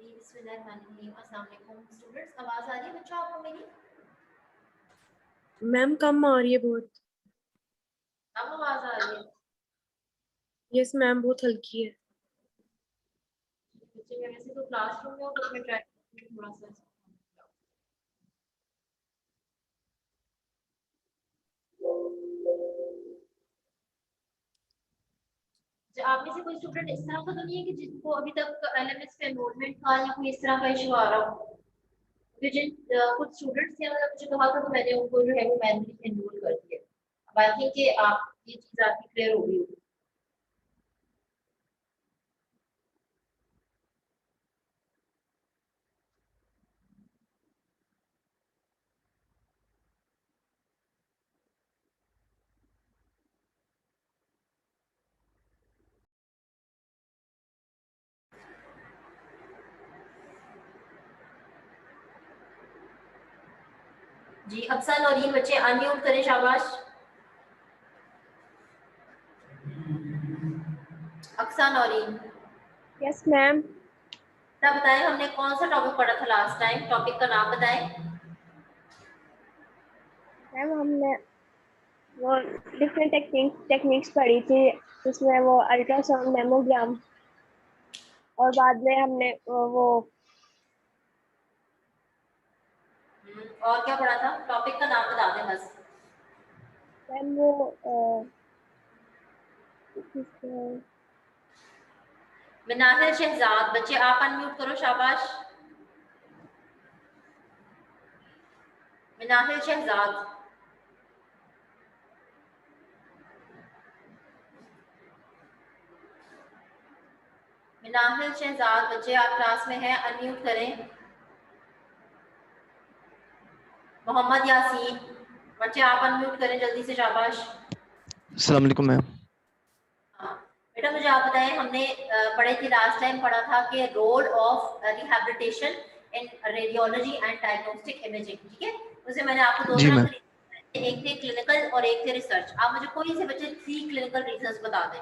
अस्सलाम वालेकुम स्टूडेंट्स, आवाज आ रही है बच्चों आपको मेरी? मैम कम आ रही है बहुत। अब आवाज आ रही है? यस मैम बहुत हल्की है। बच्चे मैं वैसे तो क्लासरूम में हूँ बट मैं ट्राई करती हूँ थोड़ा सा। अच्छा, आप में से कोई स्टूडेंट इस तरह का तो नहीं है कि जिनको अभी तक एलएमएस पे एनरोलमेंट का या कोई इस तरह का इशू आ रहा हो? क्योंकि कुछ स्टूडेंट्स थे, मतलब मुझे कहा था तो मैंने उनको जो है वो मैनुअली एनरोल कर दिया। अब आई थिंक कि आप ये चीज आपकी क्लियर हो गई होगी। जी अफसान और ये बच्चे अनम्यूट करें, शाबाश। अफसान और यस मैम। तब बताएं हमने कौन सा टॉपिक पढ़ा था लास्ट टाइम, टॉपिक का नाम बताएं। मैम हमने वो डिफरेंट टेक्निक्स पढ़ी थी, जिसमें वो अल्ट्रासाउंड मेमोग्राम, और बाद में हमने वो और क्या पढ़ा था? टॉपिक का नाम बता दें बस। मैम वो किसके- मिनाहिल शहजाद, बच्चे आप अनम्यूट करो, शाबाश। मिनाहिल शहजाद। मिनाहिल शहजाद, बच्चे आप क्लास में हैं, अनम्यूट करें। मोहम्मद यासीन, बच्चे आप अनम्यूट करें जल्दी से, शाबाश। अस्सलाम वालेकुम मैम। हाँ बेटा, मुझे आप बताएं, हमने पढ़े थे लास्ट टाइम, पढ़ा था कि role of rehabilitation in radiology and diagnostic imaging, ठीक है? उसे मैंने आपको दो जी तरह मैम। के, एक थे क्लिनिकल और एक थे रिसर्च। आप मुझे कोई से बच्चे 3 क्लिनिकल रीजंस बता दें।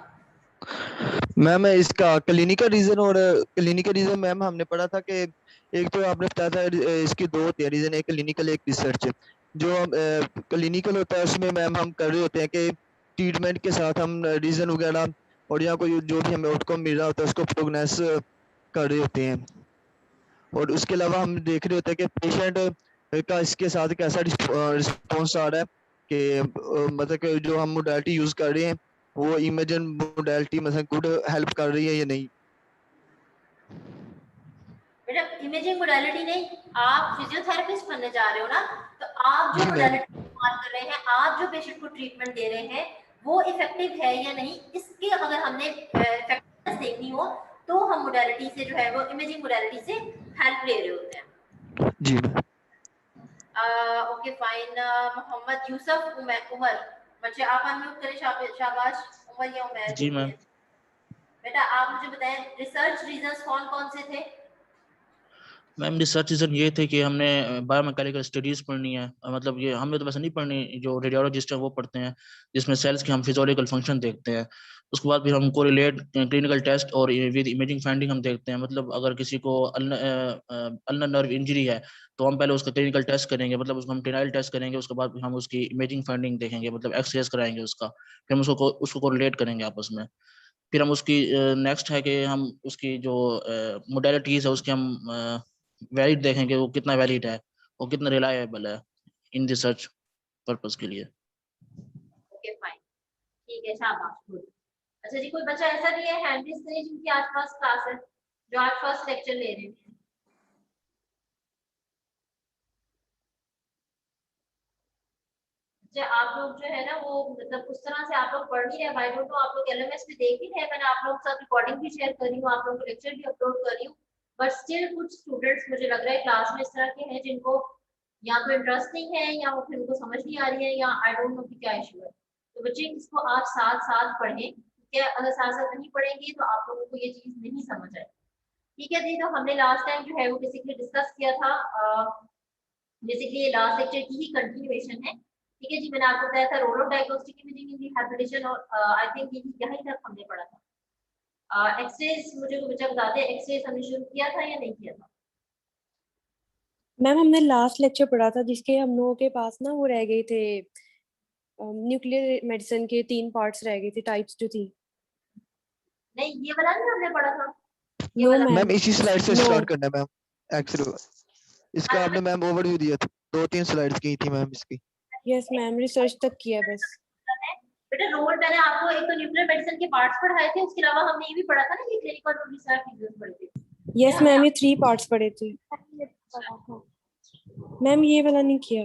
मैम इसका क्लिनिकल रीजन मैम हमने पढ़ा था कि एक तो आपने बताया था इसकी दो होती है रीजन, एक क्लिनिकल एक रिसर्च। जो हम क्लिनिकल होता है उसमें मैम हम कर रहे होते हैं कि ट्रीटमेंट के साथ हम रीजन वगैरह और या कोई जो भी हमें आउटकम मिल रहा होता है उसको प्रोग्नेस कर रहे होते हैं। और उसके अलावा हम देख रहे होते हैं कि पेशेंट का इसके साथ कैसा रिस्पॉन्स आ रहा है कि मतलब कि जो हम मोडालिटी यूज कर रहे हैं वो इमेजिन मोडालिटी मतलब गुड हेल्प कर रही है या नहीं। बेटा इमेजिंग मोडालिटी नहीं, आप फिजियोथेरेपिस्ट बनने जा रहे हो ना, तो आप जो जी मैम। मोडालिटी इस्तेमाल कर रहे हैं, आप जो पेशेंट को ट्रीटमेंट दे रहे हैं, वो इफेक्टिव है या नहीं, इसके अगर हमने इफेक्टिवनेस देखनी हो तो हम मोडालिटी से जो है वो इमेजिंग मोडालिटी से हेल्प ले रहे होते हैं। जी ma'am. Okay fine. Mohammed Yusuf Umar, बच्चे आप अनम्यूट करें, शाबाश। उमर या उमर जी जो भी मैम। है। बेटा आप मुझे बताएं, रिसर्च रीजंस कौन कौन से थे? मैम रिसर्च रीजन ये थे कि हमने बायोमैकेनिकल स्टडीज पढ़नी है, मतलब ये हमने तो वैसे नहीं पढ़नी, जो रेडियोलॉजिस्ट है वो पढ़ते हैं, जिसमें सेल्स के हम फिजियोलॉजिकल फंक्शन देखते हैं। उसके बाद फिर हम कोरिलेट क्लिनिकल टेस्ट और विद इमेजिंग फाइंडिंग हम देखते हैं। मतलब अगर किसी को अल्नर नर्व इंजरी है तो हम पहले उसका क्लिनिकल टेस्ट करेंगे, मतलब उसको हम टेनाइल टेस्ट करेंगे, उसके बाद हम उसकी इमेजिंग फाइंडिंग देखेंगे, मतलब एक्सरेज कराएंगे उसका, फिर हम उसको कोरिलेट करेंगे आपस में। फिर हम उसकी नेक्स्ट है कि हम उसकी जो मोडेलिटीज है उसके हम वैलिड देखेंगे, वो कितना वैलिड है, वो कितना रिलायबल है इन रिसर्च पर्पस के लिए। ओके फाइन, ठीक है, शाबाश, गुड। अच्छा जी, कोई बच्चा ऐसा भी है हैंड रेज करें जिनकी आज फर्स्ट क्लास है, जो आज फर्स्ट लेक्चर ले रहे हैं? अच्छा, आप लोग जो है ना वो मतलब उस तरह से आप लोग पढ़ नहीं रहे, आई डोंट नो, आप लोग एलएमएस में देख ही रहे हैं, मैंने आप लोगों के साथ रिकॉर्डिंग भी शेयर कर रही हूँ, आप लोगों को लेक्चर भी अपलोड कर रही हूँ, बट स्टिल कुछ स्टूडेंट्स मुझे लग रहा है क्लास में इस तरह के हैं जिनको या तो इंटरेस्ट नहीं है या वो फिर उनको समझ नहीं आ रही है, या आई डोंट नो कि क्या इशू है। तो बच्चे इसको आप साथ साथ पढ़ें, ठीक है? अगर साथ साथ नहीं पढ़ेंगे तो आप लोगों को ये चीज नहीं समझ आए, ठीक है जी? तो हमने लास्ट टाइम जो है वो बेसिकली डिस्कस किया था, बेसिकली ये लास्ट लेक्चर की ही कंटिन्यूएशन है, ठीक है जी? मैंने आपको बताया था role of diagnostic imaging in rehabilitation, और आई थिंक यही तक हमने पढ़ा था। एक्सरेज मुझे बच्चा बताते हैं, एक्सरेज हमने शुरू किया था या नहीं किया था? मैम हमने लास्ट लेक्चर पढ़ा था जिसके हम लोगों के पास ना वो रह गए थे, न्यूक्लियर मेडिसिन के 3 पार्ट्स रह गए थे, टाइप्स जो थी। नहीं, ये वाला नहीं हमने पढ़ा था, ये नो वाला। मैम मैम, इसी स्लाइड से नो। स्टार्ट करना है मैम एक्सरे। इसका आपने मैम ओवरव्यू दिया था, 2-3 स्लाइड्स की थी मैम इसकी। यस मैम, रिसर्च तक किया बस। बेटा रोल मैंने आपको एक तो न्यूक्लियर मेडिसिन के पार्ट्स पढ़ाए थे, उसके अलावा हमने ये भी पढ़ा था ना कि क्लिनिकल और रिसर्च रीजंस पढ़े थे। यस मैम, ये 3 पार्ट्स पढ़े थे। पढ़ा था। मैम ये वाला नहीं किया।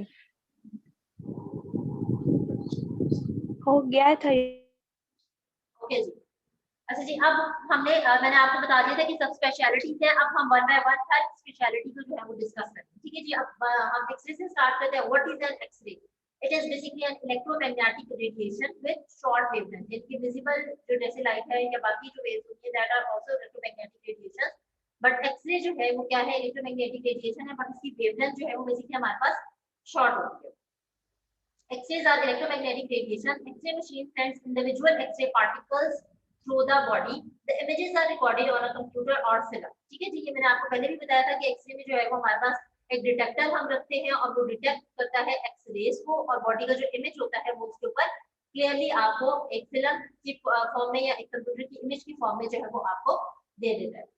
हो गया था ये। ओके जी। अच्छा जी, अब हमने मैंने आपको बता दिया था कि सब स्पेशलिटीज है। अब हम one by one her speciality को जो है वो डिस्कस करते हैं। ठीक है जी, अब हम एक्सरे से स्टार्ट करते हैं। What is an X ray? It is basically an electromagnetic radiation with short wavelength. इनकी विजिबल जो जैसे लाइट है या बाकी जो वेव्स होती है that are also electromagnetic radiation, but X ray जो है वो क्या है, इलेक्ट्रोमैग्नेटिक रेडिएशन है, बट इसकी वेवलेंथ जो है वो बेसिकली हमारे पास शॉर्ट होती है। X-rays are electromagnetic radiation. X-ray machine sends individual X-ray particles through the body. The images are recorded on a computer or film. ठीक है जी, ये मैंने आपको पहले भी बताया था कि एक्सरे में जो है वो हमारे पास एक डिटेक्टर हम रखते हैं और वो डिटेक्ट करता है एक्सरेज को, और बॉडी का जो इमेज होता है वो उसके ऊपर क्लियरली आपको एक फिल्म की फॉर्म में या एक कंप्यूटर की इमेज की फॉर्म में जो है वो आपको दे देता है।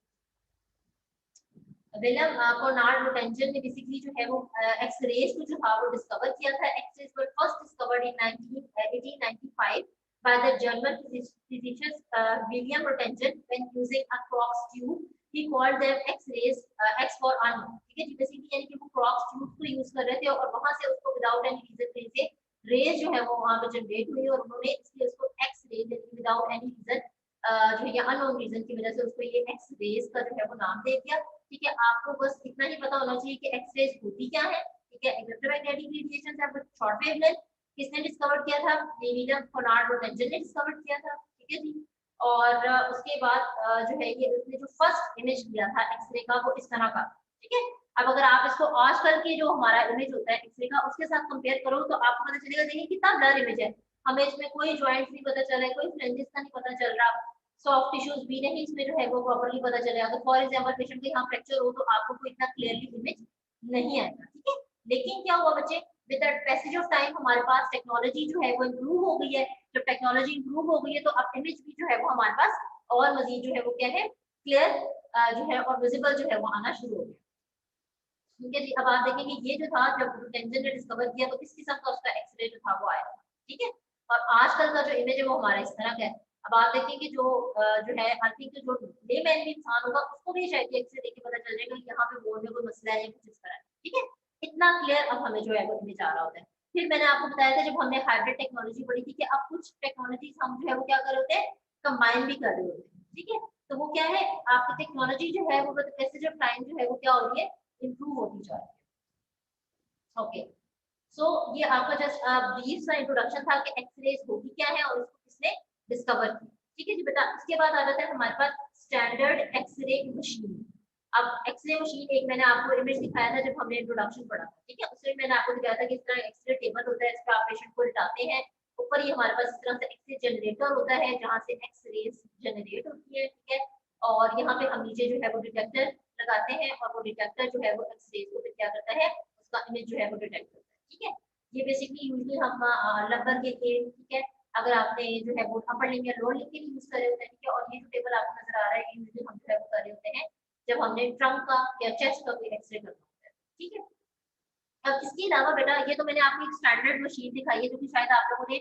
विलियम कोनार्ड रोटेंजन ने बेसिकली जो है वो एक्सरेज को जो था वो डिस्कवर किया था। X rays were first discovered in 1895 by the German physicist William Roentgen when using a Crookes tube. He called them X-rays, X for unknown. ठीक है जी, बेसिकली यानी कि वो Crookes tube को यूज कर रहे थे और वहां से उसको विदाउट एनी रीजन से रेज जो है वो वहां पे जनरेट हुई और उन्होंने इसलिए उसको X rays without any reason जो है अननोन रीजन की वजह से उसको ये एक्स रेज का जो है वो नाम दे दिया। ठीक है, आपको बस इतना ही पता होना चाहिए कि एक्स रेज होती क्या है। ठीक है, इलेक्ट्रोमैग्नेटिक रेडिएशन है विद शॉर्ट वेवलेंथ। किसने डिस्कवर किया था? विलियम कोनार्ड रोटेंजन ने डिस्कवर किया था। ठीक है जी, और उसके बाद जो है ये उसने जो फर्स्ट इमेज लिया था एक्सरे का वो इस तरह का। ठीक है, अब अगर आप इसको आजकल के जो हमारा इमेज होता है एक्सरे का उसके साथ कंपेयर करो तो आपको पता चलेगा, देखिए कितना ब्लर इमेज है। हमें इसमें कोई जॉइंट्स नहीं पता चल रहा है, कोई फ्रिंजेस का नहीं पता चल रहा, सॉफ्ट टिश्यूज भी नहीं इसमें जो है वो प्रॉपर्ली पता चलेगा। अगर फॉर एग्जांपल पेशेंट के यहाँ फ्रैक्चर हो तो आपको कोई इतना क्लियरली इमेज नहीं आएगा। ठीक है, लेकिन क्या हुआ बच्चे, with the passage of time हमारे पास टेक्नोलॉजी जो है वो इम्प्रूव हो गई है। जब टेक्नोलॉजी इम्प्रूव हो गई है तो अब इमेज भी जो है वो हमारे पास और मजीद जो है वो क्या है, क्लियर जो है और विजिबल जो है वो आना शुरू हो गया। ठीक है जी, अब आप देखेंगे ये जो था जब रोटेंजन ने डिस्कवर किया तो इस किस्म का उसका एक्सरे जो था वो आया था। ठीक है, और आजकल का जो इमेज है वो हमारा इस तरह का है। अब आप देखेंगे जो है आई थिंक जो लेमैन भी इंसान होगा उसको भी शायद एक्सरे देख के पता चल जाएगा कि यहाँ पे बोन में कोई मसला है या कुछ इस तरह। ठीक है, इतना क्लियर अब हमें जो है वो इमेज आ रहा होता है। फिर मैंने आपको बताया था जब हमने हाइब्रिड टेक्नोलॉजी पढ़ी थी कि अब कुछ टेक्नोलॉजी हम जो है वो क्या कर रहे होते हैं, कंबाइन भी कर रहे होते हैं। ठीक है, तो वो क्या है, आपकी टेक्नोलॉजी जो है वो पैसेज ऑफ टाइम जो है वो क्या हो रही है, इम्प्रूव होती जा रही है। ओके, सो ये आपका जस्ट ब्रीफ सा इंट्रोडक्शन था कि एक्सरेज होती क्या है और इसको किसने डिस्कवर की। ठीक है जी बेटा, इसके बाद आ जाता है हमारे पास स्टैंडर्ड एक्सरे मशीन। अब एक्सरे मशीन एक मैंने आपको इमेज दिखाया था जब हमने इंट्रोडक्शन पढ़ा था। ठीक है, उसमें मैंने आपको दिखाया था कि इस तरह एक्सरे टेबल होता है, इस पर आप पेशेंट को लिटाते हैं, ऊपर ही हमारे पास इस तरह से एक्सरे जनरेटर होता है जहाँ से एक्सरेज जनरेट होती है। ठीक है, और यहाँ पे हम नीचे जो है वो डिटेक्टर लगाते हैं और वो डिटेक्टर जो है वो एक्सरेज को क्या करता है, उसका इमेज जो है वो डिटेक्ट करता है। ठीक है, ये बेसिकली यूजुअली हम लंबर के लिए, ठीक है, अगर आपने जो है वो अपर लिंग या लोअर लिंग के लिए यूज करे होते हैं। ठीक है, और ये जो टेबल आपको नजर आ रहा है यूजुअली हम जो है वो करे होते हैं जब हमने ट्रंक का या चेस्ट का कोई एक्सरे करना होता है। ठीक है, अब इसके अलावा बेटा ये तो मैंने आपको एक स्टैंडर्ड मशीन दिखाई है जो कि शायद आप लोगों ने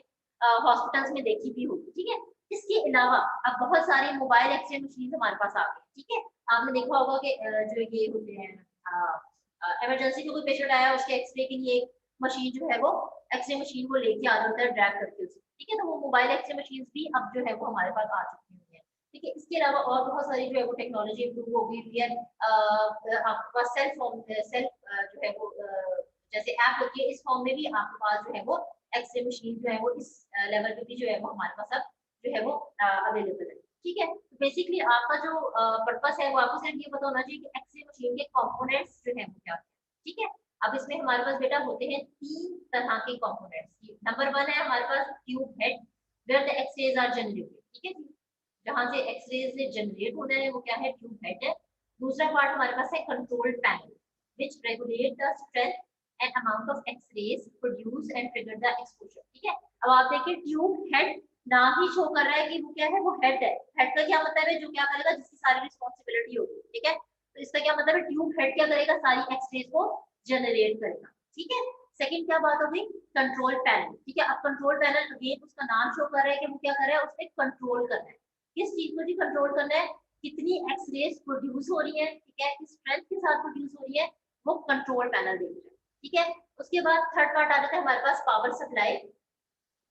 हॉस्पिटल्स में देखी भी होगी। ठीक है, इसके अलावा अब बहुत सारे मोबाइल एक्सरे मशीन हमारे पास आ गए। ठीक है, आपने देखा होगा कि जो ये होते हैं इमरजेंसी में कोई पेशेंट आया उसके एक्सरे के लिए मशीन जो है वो एक्सरे मशीन को लेके आ जाता है ड्रैग करके उसे। ठीक है, तो वो मोबाइल एक्सरे मशीन भी अब जो है वो हमारे पास आ चुकी हुई है। ठीक है, इसके अलावा और बहुत सारी जो है वो टेक्नोलॉजी इम्प्रूव हो गई है। आपके पास सेल्फ जो है वो जैसे ऐप होती है, इस फॉर्म में भी आपके पास जो है वो एक्सरे मशीन जो है वो इस लेवल पे भी जो है वो हमारे पास अब जो है वो अवेलेबल है। ठीक है, तो बेसिकली आपका जो पर्पस है वो आपको सिर्फ ये पता होना चाहिए कि एक्सरे मशीन के कंपोनेंट्स जो है वो क्या है। ठीक है, अब इसमें हमारे पास बेटा होते हैं 3 तरह के कंपोनेंट्स। नंबर 1 है हमारे पास tube head where the X rays are generated. ठीक है जी, जहाँ से एक्सरेज जनरेट होना है वो क्या है, ट्यूब हेड है। दूसरा पार्ट हमारे पास है control panel which regulate the strength and amount of X-rays produced and trigger the exposure। ठीक है, अब आप देखिए ट्यूब हेड ना ही शो कर रहा है कि वो क्या है, वो हेड है। हेड का क्या मतलब है, जो क्या करेगा, जिसकी सारी रिस्पॉन्सिबिलिटी होगी। ठीक है, तो इसका क्या मतलब है, ट्यूब हेड क्या करेगा, सारी एक्सरेज को जनरेट करेगा। ठीक है, सेकंड क्या बात होगी, कंट्रोल पैनल। ठीक है, अब कंट्रोल पैनल अगेन उसका नाम शो कर रहा है कि वो क्या कर रहा है, उसमें कंट्रोल कर रहा है। किस चीज को जी कंट्रोल करना है, कितनी एक्सरेज प्रोड्यूस हो रही है, ठीक है, किस स्ट्रेंथ के साथ प्रोड्यूस हो रही है, वो कंट्रोल पैनल देख रहा है। ठीक है, उसके बाद थर्ड पार्ट आ जाता है हमारे पास पावर सप्लाई।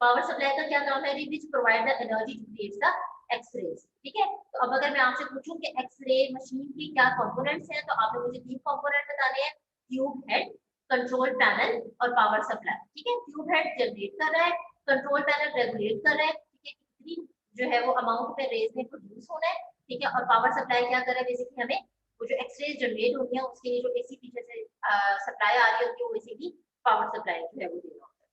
पावर सप्लाई का क्या काम है, which provide the energy to create the X rays. ठीक है, तो अब अगर मैं आपसे पूछूं कि एक्सरे मशीन की क्या कंपोनेंट्स हैं, तो आपने मुझे 3 कंपोनेंट बताने हैं, ट्यूब हेड, कंट्रोल पैनल और पावर सप्लाई। ठीक है, ट्यूब हेड जनरेट कर रहा है, कंट्रोल पैनल रेगुलेट कर रहा है, ठीक है, कितनी जो है वो अमाउंट में रेज में प्रोड्यूस होना है। ठीक है, और पावर सप्लाई क्या कर रहा है, बेसिकली हमें वो जो एक्सरेज जनरेट होती है उसके लिए जो एसी पीछे से सप्लाई आ रही होती है वो बेसिकली पावर सप्लाई जो है वो दे रहा होता है।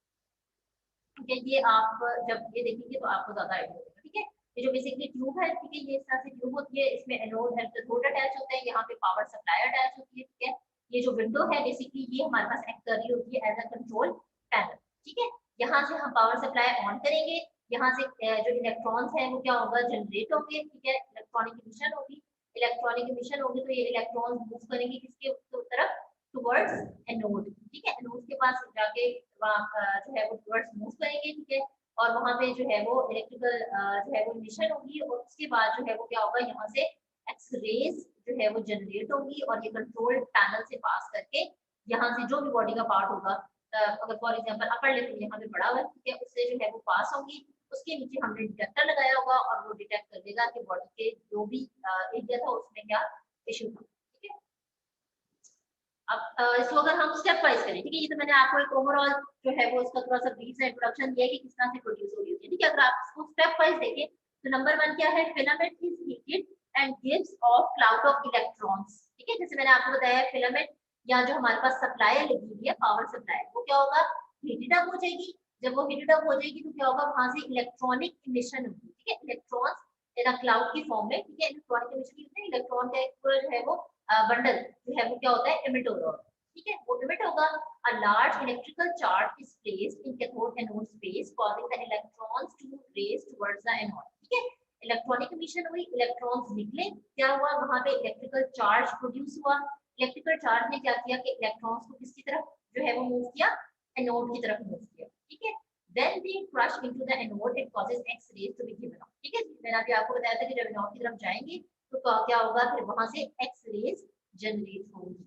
ठीक है, ये आप जब ये देखेंगे तो आपको ज्यादा आइडिया होगा। ठीक है, ये जो बेसिकली ट्यूब है, ठीक है, ये इस तरह से ट्यूब होती है, इसमें एनोड है, कैथोड अटैच होते हैं, यहाँ पे पावर सप्लाई अटैच होती है। ठीक है, ये जो विंडो है बेसिकली ये हमारे पास एक्ट कर रही होती है एज अ कंट्रोल पैनल। ठीक है, यहाँ से हम पावर सप्लाई ऑन करेंगे, यहाँ से जो इलेक्ट्रॉन्स है वो क्या होगा, जनरेट होंगे। ठीक है, इलेक्ट्रॉनिक इमिशन होगी, इलेक्ट्रॉनिक इमिशन होगी तो ये इलेक्ट्रॉन्स मूव करेंगे किसके तरफ, टुवर्ड्स एनोड। ठीक है, एनोड के पास जाके वहाँ जो है वो टुवर्ड्स मूव करेंगे। ठीक है, और वहां पे जो है वो इलेक्ट्रिकल जो है वो इमिशन होगी, और उसके बाद जो है वो क्या होगा, यहाँ से एक्सरेज जो है वो जनरेट होगी, और ये कंट्रोल पैनल से पास करके यहाँ से जो भी बॉडी का पार्ट होगा, अगर फॉर एग्जांपल अपर लिप यहाँ पे बड़ा हुआ है, ठीक है, उससे जो है वो पास होगी, उसके नीचे हमने डिटेक्टर लगाया होगा और वो डिटेक्ट कर देगा कि बॉडी के जो भी एरिया था उसमें क्या इश्यू था। ठीक है, अब इसको अगर हम स्टेप वाइज करें, ठीक है, ये तो मैंने आपको एक ओवरऑल जो है वो उसका थोड़ा सा ब्रीफ सा इंट्रोडक्शन दिया है कि किस तरह से प्रोड्यूस हो रही है। ठीक है, अगर आप इसको स्टेप वाइज देखें तो नंबर 1 क्या है, filament is heated and gives off cloud of electrons. ठीक है, जैसे मैंने आपको बताया फिलामेंट या जो हमारे पास सप्लाई लगी हुई है पावर सप्लाई, वो क्या होगा, हीटेड अप हो जाएगी। जब वो हीटेड अप हो जाएगी तो क्या होगा, वहां से इलेक्ट्रॉनिक इमिशन होगी। ठीक है, इलेक्ट्रॉन्स इन क्लाउड की फॉर्म में। ठीक है, इलेक्ट्रॉनिक इमिशन होता है, इलेक्ट्रॉन का एक पूरा जो है वो बंडल जो है वो क्या होता है, इमिट हो रहा है। ठीक है, वो इमिट होगा, a large electrical charge is placed in cathode anode space causing the electrons to race towards the anode। ठीक है, इलेक्ट्रॉनिक इमिशन हुई, इलेक्ट्रॉन्स निकले, क्या हुआ, वहां पे इलेक्ट्रिकल चार्ज प्रोड्यूस हुआ। इलेक्ट्रिकल चार्ज ने क्या किया कि इलेक्ट्रॉन्स को किसकी तरफ जो है वो मूव किया, एनोड की तरफ मूव किया। ठीक है, then they crush into the anode, it causes x rays to be given off। ठीक है, मैंने अभी आपको बताया था कि जब एनोड की तरफ जाएंगे तो क्या होगा, फिर वहां से एक्स रेज जनरेट होंगी।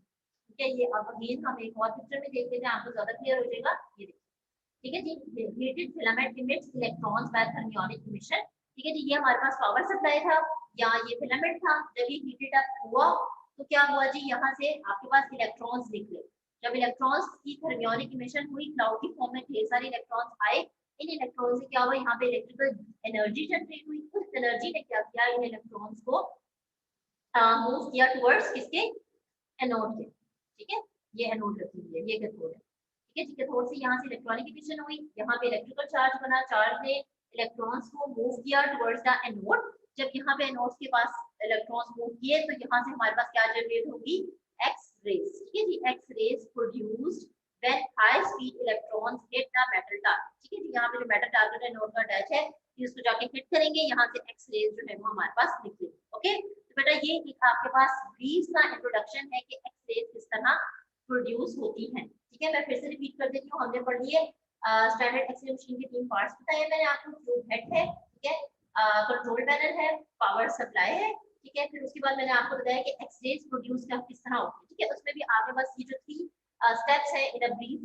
ठीक है, ये अब अगेन हम एक और पिक्चर में देख लेते हैं, आपको ज्यादा क्लियर हो जाएगा। ये देखिए, ठीक है जी, heated filament emits electrons by thermionic emission. ठीक है जी, ये हमारे पास पावर सप्लाई था या ये फिलामेंट था। जब ये हीटेड अप हुआ तो क्या हुआ जी, यहाँ से आपके पास इलेक्ट्रॉन्स निकले। जब इलेक्ट्रॉन्स की थर्मियोनिक इमिशन हुई, क्लाउड की फॉर्म में ढेर सारे इलेक्ट्रॉन्स आए, इन इलेक्ट्रॉन से क्या हुआ, यहाँ पे इलेक्ट्रिकल एनर्जी जनरेट हुई। उस एनर्जी ने क्या किया, इन इलेक्ट्रॉन्स को मूव किया टुवर्ड्स किसके, एनोड के। ठीक है, ये एनोड रखी हुई है, ये कैथोड है। ठीक है जी, कैथोड से यहाँ से इलेक्ट्रॉनिक इमिशन हुई, यहाँ पे इलेक्ट्रिकल चार्ज बना, चार्ज ने इलेक्ट्रॉन्स को मूव किया टुवर्ड्स द एनोड। जब यहाँ पे एनोड के पास इलेक्ट्रॉन्स मूव किए तो यहाँ से हमारे पास क्या जनरेट होगी, एक्स रेज। ठीक है जी, X rays produced when high speed electrons hit the metal target. ठीक है जी, यहाँ पे जो मेटल टारगेट है नोड का अटैच है, इसको जाके हिट करेंगे, यहाँ से एक्स रेज जो है वो हमारे पास निकलेगी। ओके, तो बेटा ये एक आपके पास ब्रीफ सा इंट्रोडक्शन है कि एक्स रेज किस तरह प्रोड्यूस होती हैं। ठीक है, मैं फिर से रिपीट कर देती हूँ, हमने पढ़ लिए स्टैंडर्ड एक्सरे मशीन के 3 पार्ट्स बताए मैंने आपको, ट्यूब हेड है, ठीक है, कंट्रोल पैनल है, पावर सप्लाई है। ठीक है, फिर उसके बाद मैंने आपको बताया कि एक्स रेज प्रोड्यूस किस तरह होती है। ठीक है, उसमें भी आपके पास ये जो 3 स्टेप्स है इन अ ब्रीफ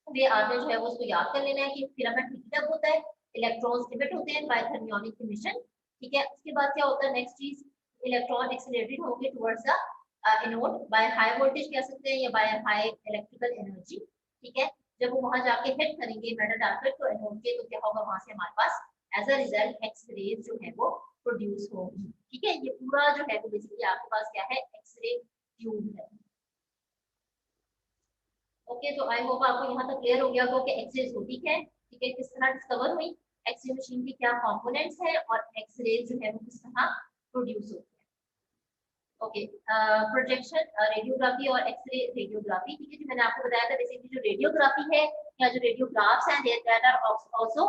वे आपने जो है वो उसको याद कर लेना है कि फिलामेंट हीट अप होता है, इलेक्ट्रॉन्स इमिट होते हैं बाय थर्मियोनिक इमिशन। ठीक है, उसके बाद क्या होता है, नेक्स्ट चीज, इलेक्ट्रॉन एक्सेलरेटेड होंगे towards the anode by high voltage कह सकते हैं या बाय हाई इलेक्ट्रिकल एनर्जी। ठीक है, जब वो वहां जाके हिट करेंगे मेटल टारगेट को एनोड के, तो क्या होगा, वहां से हमारे पास as a result X rays जो है वो प्रोड्यूस होगी। ठीक है, ये पूरा जो है वो बेसिकली आपके पास क्या है, एक्सरे ट्यूब है। ओके, तो आई होप आपको यहाँ तक क्लियर हो गया होगा कि एक्सरेज होती है। ठीक है, किस तरह डिस्कवर हुई, एक्सरे मशीन के क्या कंपोनेंट्स हैं और एक्सरे जो है वो किस तरह प्रोड्यूस होते हैं। ओके, प्रोजेक्शन रेडियोग्राफी और एक्सरे रेडियोग्राफी, ठीक है जी। मैंने आपको बताया था बेसिकली जो रेडियोग्राफी है या जो रेडियोग्राफ्स हैं that are also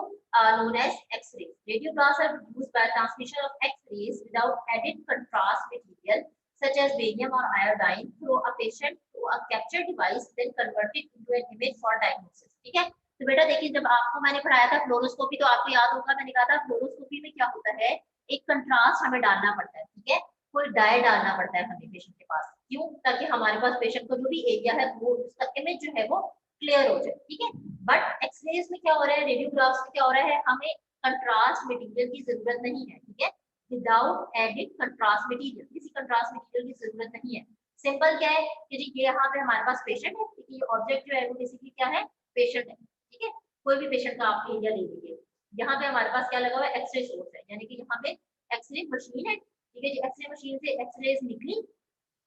known as X-rays. Radiographs are used by transmission of X-rays without added contrast material such as barium or iodine through a patient to a capture device then converted into an image for diagnosis. ठीक है, तो बेटा देखिए जब आपको मैंने पढ़ाया था फ्लोरोस्कोपी तो आपको याद होगा मैंने कहा था फ्लोरोस्कोपी में क्या होता है, एक कंट्रास्ट हमें डालना पड़ता है, ठीक है, कोई डाई डालना पड़ता है हमें पेशेंट के पास, क्यों, ताकि हमारे पास पेशेंट का जो भी एरिया है वो उसका इमेज जो है वो क्लियर हो जाए, ठीक है। बट एक्सरेज में क्या हो रहा है, रेडियोग्राफ्स में क्या हो रहा है, हमें कंट्रास्ट मटेरियल की जरूरत नहीं है, ठीक है, विदाउट एडिड कंट्रास्ट मटेरियल, किसी कंट्रास्ट मटेरियल की जरूरत नहीं है। सिंपल क्या है कि जी ये यहाँ पे हमारे पास पेशेंट है, ये ऑब्जेक्ट जो है वो बेसिकली क्या है, पेशेंट है, ठीक है, कोई भी पेशेंट का आप एरिया ले लीजिए, यहाँ पे हमारे पास क्या लगा हुआ है, एक्सरे सोर्स है, यानी कि यहाँ पे एक्सरे मशीन है, ठीक है जी। एक्सरे मशीन से एक्सरेज निकली,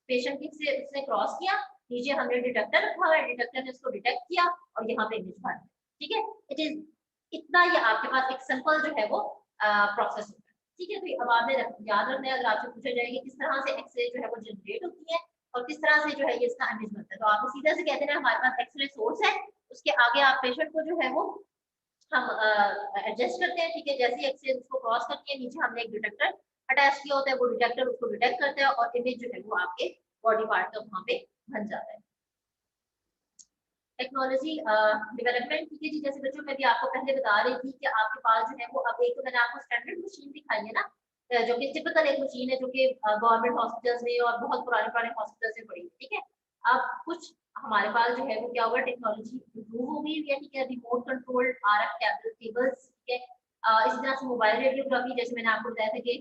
पेशेंट की से उसने क्रॉस किया, नीचे हमने डिटेक्टर रखा हुआ है, डिटेक्टर ने उसको डिटेक्ट किया और यहाँ पे इमेज भर, ठीक है। इट इज इतना ये आपके पास एक सिंपल जो है वो प्रोसेस होता है, ठीक है। तो अब आपने याद रखना है, अगर आपसे पूछा जाएगा किस तरह से एक्सरे जो है वो जनरेट होती है और किस तरह से जो है ये इसका इमेज बनता है, तो आप सीधा से कहते हैं हमारे पास एक्सरे सोर्स है, उसके आगे आप पेशेंट को जो है वो हम एडजस्ट करते हैं, ठीक है। जैसे ही एक्सरे उसको क्रॉस करती है, नीचे हमने एक डिटेक्टर अटैच किया होता है, वो डिटेक्टर उसको डिटेक्ट करता है और इमेज जो है वो आपके बॉडी पार्ट का वहां पे बन जाता है। टेक्नोलॉजी डेवलपमेंट, ठीक है जी। जैसे बच्चों मैं भी आपको पहले बता रही थी कि आपके पास जो है वो अब एक तो मैंने आपको स्टैंडर्ड मशीन दिखाई है ना, जो कि टिपिकल एक मशीन है जो कि गवर्नमेंट हॉस्पिटल्स में और बहुत पुराने पुराने हॉस्पिटल्स में पड़ी है, ठीक है। अब कुछ हमारे पास जो है वो क्या हुआ, टेक्नोलॉजी इम्प्रूव हो गई है, ठीक है, रिमोट कंट्रोल्ड आरएफ केबल्स, ठीक है। इसी तरह से मोबाइल रेडियोग्राफी, जैसे मैंने आपको बताया था कि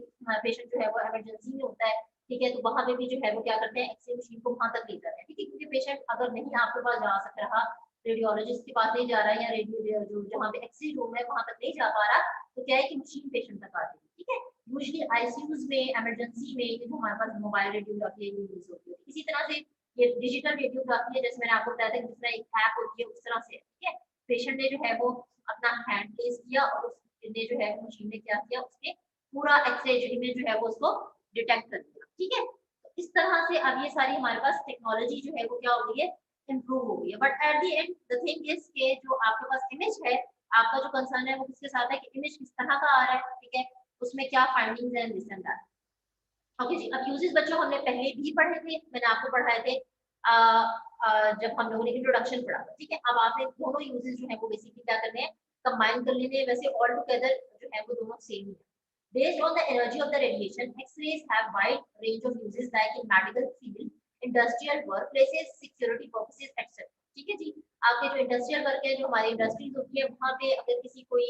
पेशेंट जो है वो इमरजेंसी में होता है, ठीक है, तो वहां पे भी जो है वो क्या करते हैं, एक्सरे मशीन को वहां तक ले जाते हैं, ठीक है, क्योंकि पेशेंट अगर नहीं आपके पास जा सक रहा, रेडियोलॉजिस्ट के पास नहीं जा रहा है या रेडियो जो जहाँ पे एक्सरे रूम है वहां तक नहीं जा पा रहा, तो क्या है कि मशीन पेशेंट तक आती है, ठीक है। यूजुअली आईसीयूज में, इमरजेंसी में जो हमारे पास मोबाइल रेडियोग्राफी यूज होती है। इसी तरह से ये डिजिटल रेडियोग्राफी है, जैसे मैंने आपको बताया था कि जिस तरह एक ऐप होती है उस तरह से, ठीक है। पेशेंट ने जो है वो अपना हैंड प्लेस किया और उसने जो है मशीन ने क्या किया, उसके पूरा एक्सरे इमेज जो है वो उसको डिटेक्ट कर दिया, ठीक है। तो इस तरह से अब ये सारी हमारे पास टेक्नोलॉजी जो है वो क्या हो गई है, इम्प्रूव हो गई है। But at the end the thing is के जो आपके पास इमेज है, आपका जो कंसर्न है वो किसके साथ है कि इमेज किस तरह का आ रहा है, ठीक है, उसमें क्या फाइंडिंग्स हैं, दिस एंड दैट। ओके जी, अब यूजेस बच्चों हमने पहले भी पढ़े थे, मैंने आपको पढ़ाए थे जब हम लोगों ने इंट्रोडक्शन पढ़ा था, ठीक है। अब आपने दोनों यूजेस जो है वो बेसिकली क्या करने हैं, कंबाइन कर लेने हैं। वैसे ऑल टुगेदर जो है वो दोनों सेम ही है। Based on the energy of the radiation, X-rays have wide range of uses like in medical field, industrial workplaces, security purposes, etc. ठीक है जी, आपके जो इंडस्ट्रियल वर्क है, जो हमारी इंडस्ट्रीज होती है, वहाँ पे अगर किसी कोई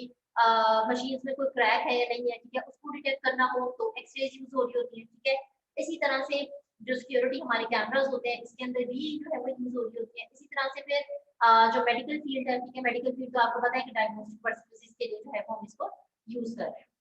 मशीन में कोई क्रैक है या नहीं है, ठीक है, उसको डिटेक्ट करना हो तो एक्सरेज यूज हो रही होती है, ठीक है। इसी तरह से जो सिक्योरिटी हमारे कैमरास होते हैं, इसके अंदर भी जो है वो यूज हो रही होती है। इसी तरह से फिर जो मेडिकल फील्ड है, ठीक है, मेडिकल फील्ड तो आपको पता है कि डायग्नोस्टिक पर्पसेस के लिए जो है वो हम इसको यूज कर रहे हैं।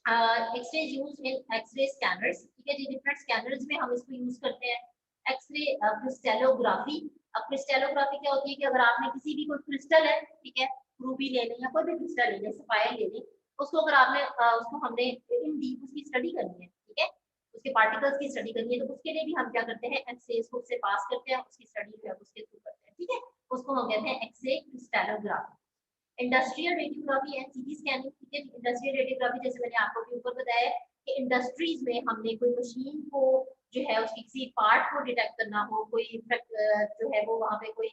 X ray use in X ray scanners, ठीक है जी, डिफरेंट स्कैनर्स में हम इसको यूज करते हैं। एक्सरे क्रिस्टलोग्राफी, अब क्रिस्टलोग्राफी क्या होती है कि अगर आपने किसी भी कोई क्रिस्टल है, ठीक है, रूबी ले लें या कोई भी क्रिस्टल ले लें, सफायर ले लें, उसको अगर आपने उसको हमने इन डीप उसकी स्टडी करनी है, ठीक है, उसके पार्टिकल्स की स्टडी करनी है, तो उसके लिए भी हम क्या करते हैं, एक्सरे को उससे पास करते हैं, उसकी स्टडी जो है उसके थ्रू करते हैं, ठीक है, उसको हम कहते हैं X ray crystallography. Industrial radiography and CT scanning, ठीक है। इंडस्ट्रियल रेडियोग्राफी जैसे मैंने आपको भी ऊपर बताया कि इंडस्ट्रीज में हमने कोई मशीन को जो है उसकी किसी पार्ट को डिटेक्ट करना हो, कोई जो है वो वहाँ पे कोई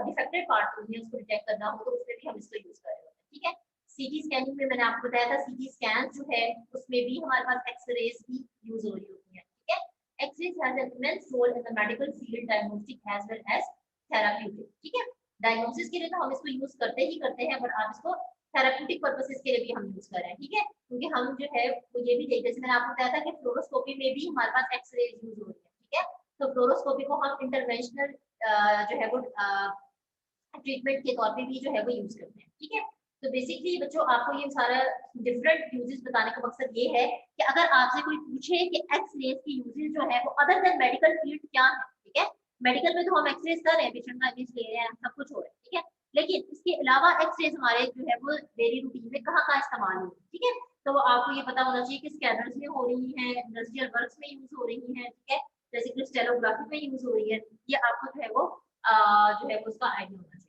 डिफेक्टेड पार्ट है उसको डिटेक्ट करना हो, तो उसमें भी हम इसको यूज कर रहे होते हैं, ठीक है। सीटी स्कैनिंग में मैंने आपको बताया था, सीटी स्कैन जो है उसमें भी हमारे पास एक्सरेज भी यूज हो रही होती है, ठीक है। X rays has an immense role in the medical field, diagnostic as well as therapeutic, ठीक है। डायग्नोसिस के लिए तो हम इसको यूज करते ही करते हैं, बट आप इसको थेराप्यूटिक पर्पसेस के लिए भी हम यूज कर रहे हैं, ठीक है, क्योंकि हम जो है वो ये भी देखते, जैसे मैंने आपको बताया था कि फ्लोरोस्कोपी में भी हमारे पास एक्सरे यूज हो रही है, ठीक है। तो फ्लोरोस्कोपी को हम इंटरवेंशनल जो है वो ट्रीटमेंट के तौर पे भी जो है वो यूज करते हैं, ठीक है। तो बेसिकली बच्चों आपको ये सारा डिफरेंट यूजेस बताने का मकसद ये है कि अगर आपसे कोई पूछे कि एक्सरेज की यूजेस जो है वो अदर देन मेडिकल फील्ड क्या है, ठीक है, मेडिकल में तो हम एक्सरेज कर रहे हैं, पेशेंट का इमेज ले रहे हैं, सब कुछ हो रहा है, ठीक है, लेकिन इसके अलावा एक्सरेज हमारे जो है वो डेली रूटीन में कहाँ कहाँ इस्तेमाल होती है, ठीक है। तो वो आपको ये पता होना चाहिए कि स्कैनर्स में हो रही है, इंडस्ट्रियल वर्क्स में यूज हो रही है, ठीक है, जैसे कि स्टेनोग्राफी में यूज हो रही है, ये आपको जो है वो जो है उसका आइडिया होना चाहिए।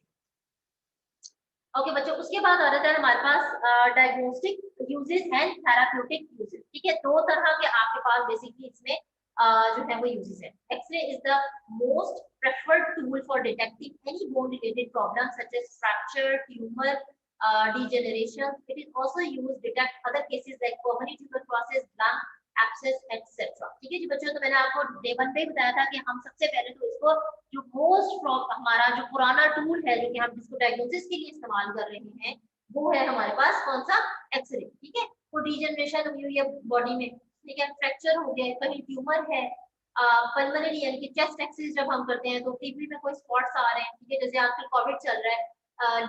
ओके बच्चों, उसके बाद आ जाता है हमारे पास diagnostic uses and therapeutic uses, ठीक है। दो तरह के आपके पास बेसिकली इसमें जो है वो यूजेस है। X ray is the most preferred tool for detecting any bone related problem such as fracture, tumour, degeneration. It is also used to detect other cases like pulmonary tuberculosis, lung abscess, etc. ठीक है जी बच्चों, तो मैंने आपको day 1 पे बताया था कि हम सबसे पहले तो इसको जो मोस्ट हमारा जो पुराना टूल है जो कि हम जिसको डायग्नोसिस के लिए इस्तेमाल कर रहे हैं वो है हमारे पास कौन सा, एक्सरे, ठीक है। तो डिजनरेशन हुई है बॉडी में, ठीक है, फ्रैक्चर हो गया, कहीं ट्यूमर है, पल्मोनरी यानी कि चेस्ट एक्सिस जब हम करते हैं तो टीबी में कोई स्पॉट्स आ रहे हैं, ठीक है, जैसे आजकल कोविड चल रहा है,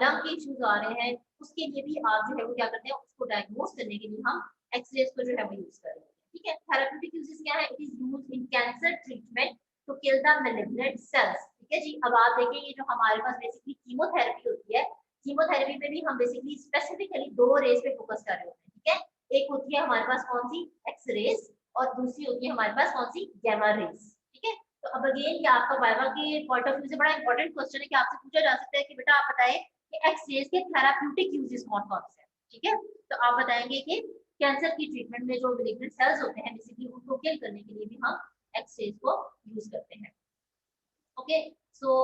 लंग के इश्यूज आ रहे हैं, उसके लिए भी आप जो है वो क्या करते हैं, उसको डायग्नोस करने के लिए हम एक्सरेज को जो है वो यूज कर रहे हैं, ठीक है। थेराप्यूटिक यूजेस क्या है, it is used in cancer treatment to kill the malignant cells, ठीक है जी। अब आप देखेंगे जो हमारे पास बेसिकली कीमोथेरेपी होती है, कीमोथेरेपी में भी हम बेसिकली स्पेसिफिकली दो रेज पे फोकस कर रहे होते हैं, ठीक है। एक होती है हमारे पास कौन सी, एक्स रेज, और दूसरी होती है हमारे पास कौन सी, गैमा रेज, ठीक है। तो अब अगेन ये आपका वाइवा के पॉइंट ऑफ व्यू से बड़ा इंपॉर्टेंट क्वेश्चन है कि आपसे पूछा जा सकता है कि बेटा आप बताएं कि एक्स रेज के थेराप्यूटिक यूजेस कौन कौन से हैं, ठीक है। तो आप बताएंगे कि कैंसर की ट्रीटमेंट में जो मैलिग्नेंट सेल्स होते हैं बेसिकली उनको किल करने के लिए भी हम एक्स रेज को यूज करते हैं। Okay, so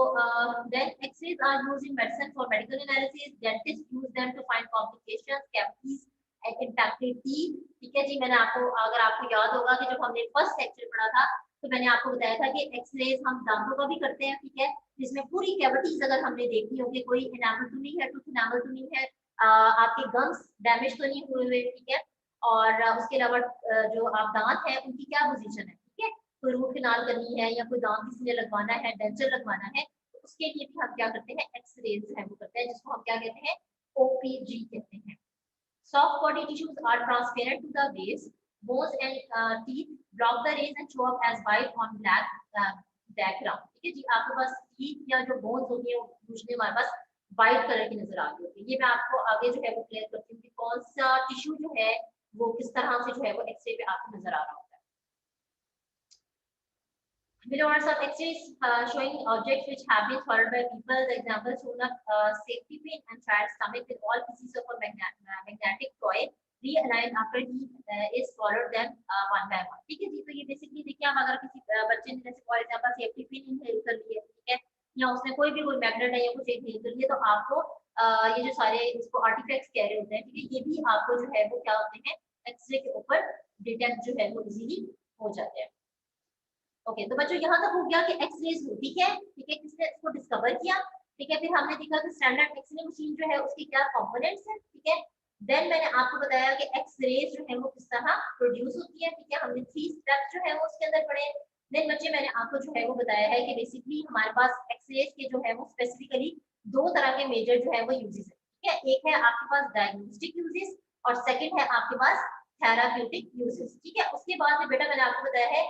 then X-rays are used in medicine for medical analysis. Dentists use them to find complications, cavities, and impacted teeth. ठीक है जी, मैंने आपको अगर आपको याद होगा कि जब हमने फर्स्ट लेक्चर पढ़ा था तो मैंने आपको बताया था कि एक्सरेज हम दांतों का भी करते हैं, ठीक है, जिसमें पूरी कैविटीज अगर हमने देखी होगी, कोई एनामल तो नहीं है, टूथ एनामल तो नहीं है, आपके गम्स डैमेज तो नहीं हुए, ठीक है, और उसके अलावा जो आप दांत है उनकी क्या पोजीशन है, ठीक है, कोई रूट कैनाल करनी है या कोई दांत किसी ने लगवाना है, डेंचर लगवाना है, तो उसके लिए भी हम क्या करते हैं, एक्सरे जो है वो करते हैं, जिसको हम क्या कहते हैं, ओपीजी कहते हैं। Soft body tissues are transparent to the base. Bones and teeth block the rays and show up as white on black background. ठीक है जी, आपके पास teeth या जो bones होती है यूजुअली हमारे पास white कलर की नजर आ रही होती है। ये मैं आपको आगे जो है वो क्लियर करती हूँ कि कौन सा टिश्यू जो है वो किस तरह से जो है वो एक्सरे पे आपको नजर आ रहा होता है। Below are some X-rays showing objects which have been swallowed by people. The example shown up safety pin and child stomach with all pieces of a magnetic toy realigned after he is swallowed them one by one. ठीक है जी, तो ये basically देखिए आप अगर किसी बच्चे ने जैसे for example safety pin inhale कर ली है, ठीक है, या उसने कोई भी कोई मैग्नेट है या कुछ इनहेल कर लिया, तो आपको ये जो सारे इसको आर्टिफैक्ट्स कह रहे होते हैं, ठीक है, ये भी आपको जो है वो क्या होते हैं, एक्सरे के ऊपर डिटेक्ट जो है वो इजीली हो जाते हैं। ओके तो बच्चों यहाँ तक हो गया कि एक्सरेज होती है, ठीक है, किसने इसको डिस्कवर किया, ठीक है, फिर हमने देखा कि स्टैंडर्ड एक्सरे मशीन जो है उसके क्या कंपोनेंट्स हैं, ठीक है, देन मैंने आपको बताया कि एक्सरेज जो है वो किस तरह प्रोड्यूस होती है, ठीक है, हमने 3 स्टेप्स जो है वो उसके अंदर पढ़े। देन बच्चे मैंने आपको जो है वो बताया है कि बेसिकली हमारे पास एक्सरेज के जो है वो स्पेसिफिकली 2 तरह के मेजर जो है वो यूजेस है, ठीक है, एक है आपके पास डायग्नोस्टिक यूजेस और सेकंड है आपके पास थेराप्यूटिक यूजेस, ठीक है। उसके बाद में बेटा मैंने आपको बताया है